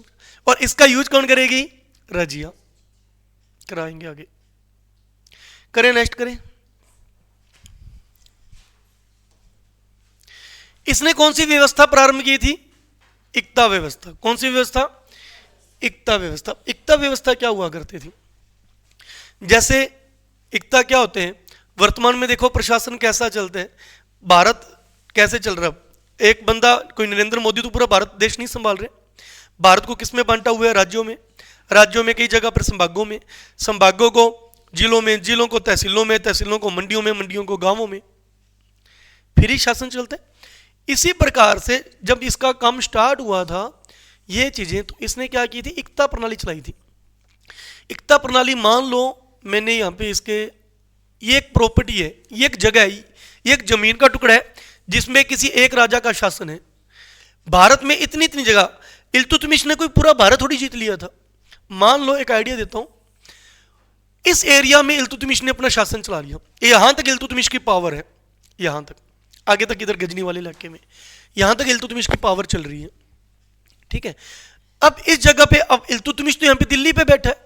और इसका यूज कौन करेगी? रजिया। कराएंगे आगे। करें, नेक्स्ट करें। इसने कौन सी व्यवस्था प्रारंभ की थी? इक्ता व्यवस्था। कौन सी व्यवस्था? इक्ता व्यवस्था। इक्ता व्यवस्था क्या हुआ करती थी? जैसे इक्ता क्या होते हैं, वर्तमान में देखो प्रशासन कैसा चलता है, भारत कैसे चल रहा है। एक बंदा, कोई नरेंद्र मोदी तो पूरा भारत देश नहीं संभाल रहे। भारत को किस में बांटा हुआ है? राज्यों में। राज्यों में कई जगह पर संभागों में, संभागों को जिलों में, जिलों को तहसीलों में, तहसीलों को मंडियों में, मंडियों को गांवों में, फिर ही शासन चलता है। इसी प्रकार से जब इसका काम स्टार्ट हुआ था ये चीजें, तो इसने क्या की थी? इक्ता प्रणाली चलाई थी। इक्ता प्रणाली, मान लो मैंने यहाँ पे इसके, ये एक प्रॉपर्टी है, ये एक जगह है, ये एक जमीन का टुकड़ा है जिसमें किसी एक राजा का शासन है। भारत में इतनी इतनी जगह, इल्तुतमिश ने कोई पूरा भारत थोड़ी जीत लिया था। मान लो, एक आइडिया देता हूं, इस एरिया में इल्तुतमिश ने अपना शासन चला लिया, यहां तक इल्तुतमिश की पावर है, यहां तक, आगे तक इधर गजनी वाले इलाके में, यहां तक इल्तुतमिश की पावर चल रही है, ठीक है। अब इस जगह पे, अब इल्तुतमिश तो यहां पे दिल्ली पे बैठा है,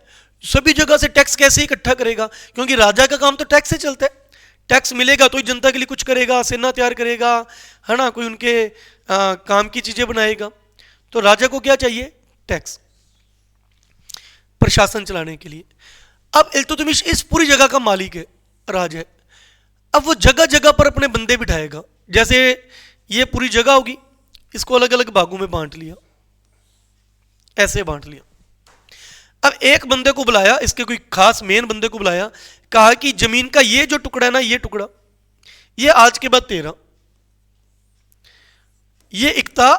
सभी जगह से टैक्स कैसे इकट्ठा करेगा? क्योंकि राजा का काम तो टैक्स से चलता है। टैक्स मिलेगा तो ही जनता के लिए कुछ करेगा, सेना तैयार करेगा, है ना, कोई उनके काम की चीजें बनाएगा। तो राजा को क्या चाहिए? टैक्स, प्रशासन चलाने के लिए। अब इल्तुतमिश इस पूरी जगह का मालिक है, राज है। अब वो जगह जगह पर अपने बंदे बिठाएगा। जैसे ये पूरी जगह होगी, इसको अलग अलग भागों में बांट लिया, ऐसे बांट लिया। अब एक बंदे को बुलाया, इसके कोई खास मेन बंदे को बुलाया, कहा कि जमीन का ये जो टुकड़ा है ना, ये टुकड़ा, ये आज के बाद तेरा, ये इक्ता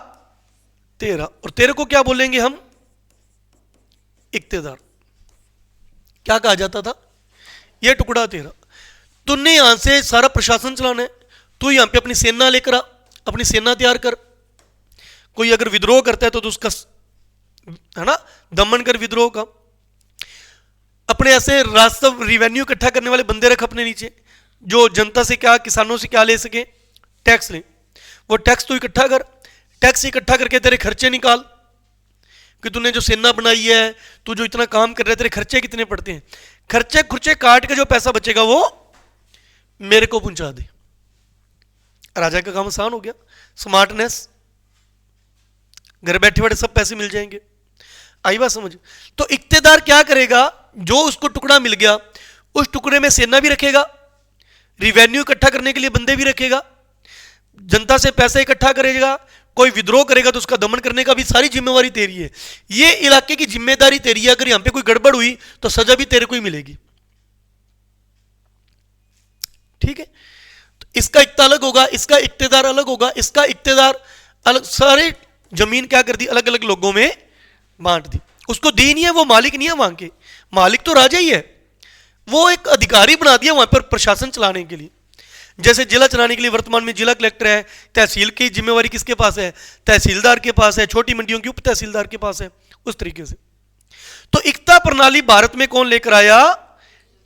तेरा, और तेरे को क्या बोलेंगे हम? इक्तेदार। क्या कहा जाता था? ये टुकड़ा तेरा, तूने यहां से सारा प्रशासन चलाना है, तू यहां पे अपनी सेना लेकर आ, अपनी सेना तैयार कर। कोई अगर विद्रोह करता है तो उसका, है ना, दमन कर विद्रोह का। अपने ऐसे राजस्व, रिवेन्यू इकट्ठा करने वाले बंदे रख अपने नीचे, जो जनता से क्या, किसानों से क्या ले सके, टैक्स ले। वो टैक्स तो इकट्ठा कर, टैक्स इकट्ठा करके तेरे खर्चे निकाल कि तूने जो सेना बनाई है, तू जो इतना काम कर रहा है, तेरे खर्चे कितने पड़ते हैं। खर्चे खुर्चे काट के जो पैसा बचेगा वो मेरे को पहुंचा दे। राजा का काम आसान हो गया, स्मार्टनेस, घर बैठे बैठे सब पैसे मिल जाएंगे। आई बात समझ? तो इक्तेदार क्या करेगा? जो उसको टुकड़ा मिल गया, उस टुकड़े में सेना भी रखेगा, रिवेन्यू इकट्ठा करने के लिए बंदे भी रखेगा, जनता से पैसे इकट्ठा करेगा, कोई विद्रोह करेगा तो उसका दमन करने का भी सारी जिम्मेवारी तेरी है। ये इलाके की जिम्मेदारी तेरी है। अगर यहां पे कोई गड़बड़ हुई तो सजा भी तेरे को ही मिलेगी, ठीक है। तो इसका इक्ता अलग होगा, इसका इक्तेदार अलग होगा, इसका इक्तेदार अलग। सारे जमीन क्या कर दी? अलग अलग लोगों में बांट दी। उसको दी नहीं है, वो मालिक नहीं है वहां के, मालिक तो राजा ही है, वो एक अधिकारी बना दिया वहां पर प्रशासन चलाने के लिए। जैसे जिला चलाने के लिए वर्तमान में जिला कलेक्टर है, तहसील की जिम्मेवारी किसके पास है? तहसीलदार के पास है, छोटी मंडियों की उप तहसीलदार के पास है, उस तरीके से। तो इक्ता प्रणाली भारत में कौन लेकर आया?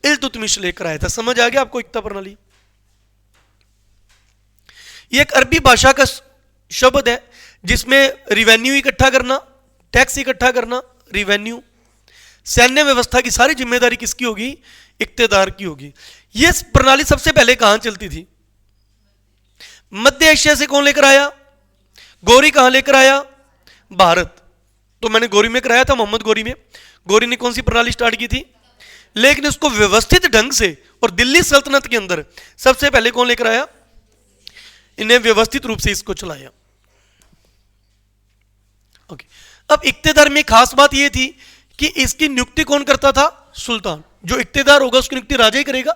इल्तुतमिश लेकर आया था। समझ आ गया आपको इक्ता प्रणाली? ये एक अरबी भाषा का शब्द है जिसमें रिवेन्यू इकट्ठा करना, टैक्स इकट्ठा करना, रिवेन्यू, सैन्य व्यवस्था की सारी जिम्मेदारी किसकी होगी? इक्तेदार की होगी। यह प्रणाली सबसे पहले कहां चलती थी? मध्य एशिया से कौन लेकर आया? गौरी कहां लेकर आया? भारत। तो मैंने गौरी में कराया था, मोहम्मद गौरी में। गौरी ने कौन सी प्रणाली स्टार्ट की थी? लेकिन उसको व्यवस्थित ढंग से, और दिल्ली सल्तनत के अंदर सबसे पहले कौन लेकर आया? इन्हें व्यवस्थित रूप से इसको चलाया। ओके। अब इक्तेदार में खास बात यह थी कि इसकी नियुक्ति कौन करता था? सुल्तान। जो इक्तेदार होगा उसकी नियुक्ति राजा ही करेगा,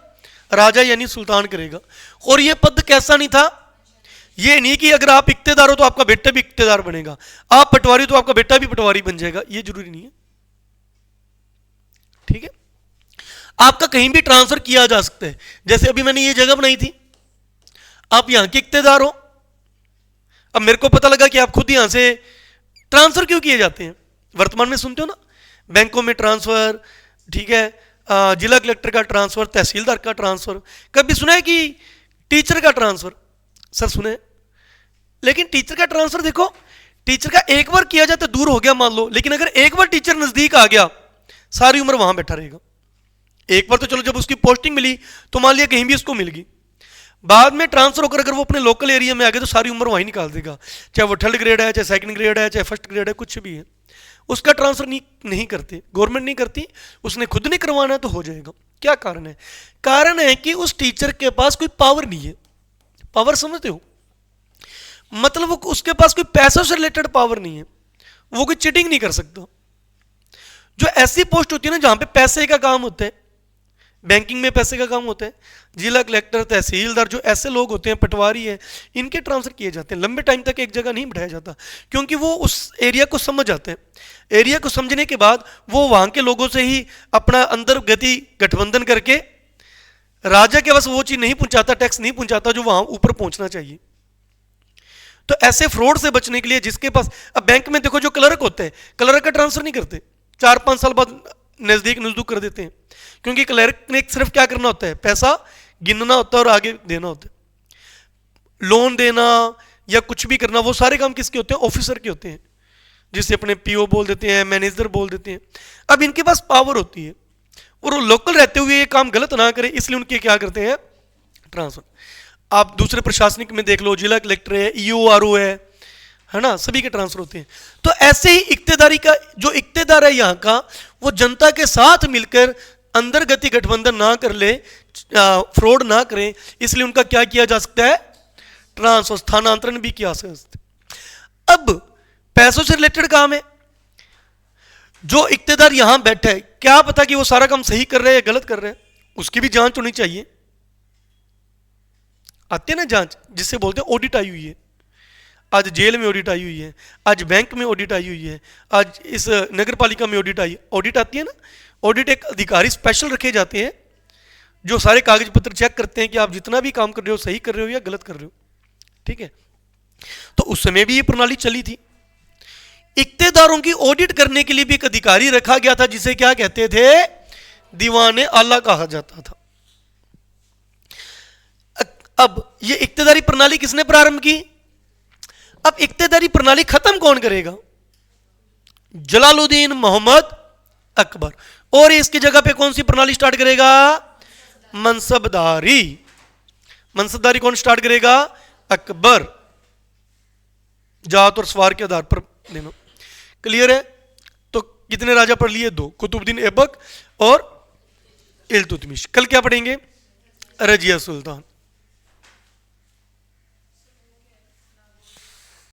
राजा यानी सुल्तान करेगा। और यह पद कैसा नहीं था? यह नहीं कि अगर आप इक्तेदार हो तो आपका बेटा भी इक्तेदार बनेगा, आप पटवारी हो तो आपका बेटा भी पटवारी बन जाएगा, यह जरूरी नहीं है, ठीक है। आपका कहीं भी ट्रांसफर किया जा सकता है। जैसे अभी मैंने ये जगह बनाई थी, आप यहां के इक्तेदार हो, अब मेरे को पता लगा कि आप खुद यहां से ट्रांसफर क्यों किए जाते हैं? वर्तमान में सुनते हो ना, बैंकों में ट्रांसफर, ठीक है, जिला कलेक्टर का ट्रांसफर, तहसीलदार का ट्रांसफर। कभी सुना है कि टीचर का ट्रांसफर? सर सुने, लेकिन टीचर का ट्रांसफर देखो, टीचर का एक बार किया जाए तो दूर हो गया मान लो, लेकिन अगर एक बार टीचर नजदीक आ गया सारी उम्र वहां बैठा रहेगा। एक बार तो चलो जब उसकी पोस्टिंग मिली तो मान लिया कहीं भी उसको मिल गई, बाद में ट्रांसफर होकर अगर वो अपने लोकल एरिया में आ गए तो सारी उम्र वहीं निकाल देगा, चाहे वो थर्ड ग्रेड है, चाहे सेकंड ग्रेड है, चाहे फर्स्ट ग्रेड है, कुछ भी है, उसका ट्रांसफर नहीं करते, गवर्नमेंट नहीं करती, उसने खुद नहीं करवाना है तो हो जाएगा। क्या कारण है? कारण है कि उस टीचर के पास कोई पावर नहीं है। पावर समझते हो? मतलब वो उसके पास कोई पैसों से रिलेटेड पावर नहीं है, वो कोई चीटिंग नहीं कर सकता। जो ऐसी पोस्ट होती है ना जहां पे पैसे का काम होता है, बैंकिंग में पैसे का काम होता है, जिला कलेक्टर, तहसीलदार, जो ऐसे लोग होते हैं, पटवारी है, इनके ट्रांसफर किए जाते हैं। लंबे टाइम तक एक जगह नहीं बैठाया जाता, क्योंकि वो उस एरिया को समझ जाते हैं। एरिया को समझने के बाद वो वहां के लोगों से ही अपना अंदर गति गठबंधन करके राजा के पास वो चीज नहीं पहुंचाता, टैक्स नहीं पहुंचाता जो वहां ऊपर पहुंचना चाहिए। तो ऐसे फ्रॉड से बचने के लिए जिसके पास, अब बैंक में देखो जो क्लर्क होते हैं, क्लर्क का ट्रांसफर नहीं करते, 4-5 साल बाद नजदीक नजदूक कर देते हैं, क्योंकि क्लर्क ने सिर्फ क्या करना होता है, पैसा गिनना होता है और आगे देना होता है। लोन देना या कुछ भी करना, वो सारे काम किसके होते हैं? ऑफिसर के होते हैं, जिसे अपने पीओ बोल देते हैं, मैनेजर बोल देते हैं। अब इनके पास पावर होती है और वो लोकल रहते हुए ये काम गलत ना करे, इसलिए उनके क्या करते हैं? ट्रांसफर। आप दूसरे प्रशासनिक में देख लो, जिला कलेक्टर है, ईओआरओ है ना, सभी के ट्रांसफर होते हैं। तो ऐसे ही इक्तेदारी का जो इक्तेदार है यहाँ का, वो जनता के साथ मिलकर अंदर गति गठबंधन ना कर ले, फ्रॉड ना करें, इसलिए उनका क्या किया जा सकता है? ट्रांसफर, स्थानांतरण भी किया जा सकता है। अब पैसों से रिलेटेड काम है, जो इक्तेदार यहां बैठा है, क्या पता कि वो सारा काम सही कर रहे हैं या गलत कर रहे हैं, उसकी भी जांच होनी चाहिए। आती है ना जांच, जिससे बोलते हैं ऑडिट आई हुई है। आज जेल में ऑडिट आई हुई है, आज बैंक में ऑडिट आई हुई है, आज इस नगर पालिका में ऑडिट आती है ना। ऑडिट एक अधिकारी स्पेशल रखे जाते हैं जो सारे कागज पत्र चेक करते हैं कि आप जितना भी काम कर रहे हो सही कर रहे हो या गलत कर रहे हो, ठीक है। तो उस समय भी ये प्रणाली चली थी। इक्तेदारों की ऑडिट करने के लिए भी एक अधिकारी रखा गया था, जिसे क्या कहते थे? दीवाने आला कहा जाता था। अब ये इक्तेदारी प्रणाली किसने प्रारंभ की? अब इक्तेदारी प्रणाली खत्म कौन करेगा? जलालुद्दीन मोहम्मद अकबर। और इसकी जगह पे कौन सी प्रणाली स्टार्ट करेगा? मनसबदारी। मनसबदारी कौन स्टार्ट करेगा? अकबर। जात और सवार के आधार पर देना। क्लियर है? तो कितने राजा पढ़ लिए? 2, कुतुबुद्दीन ऐबक और इल्तुतमिश। कल क्या पढ़ेंगे? रजिया सुल्तान।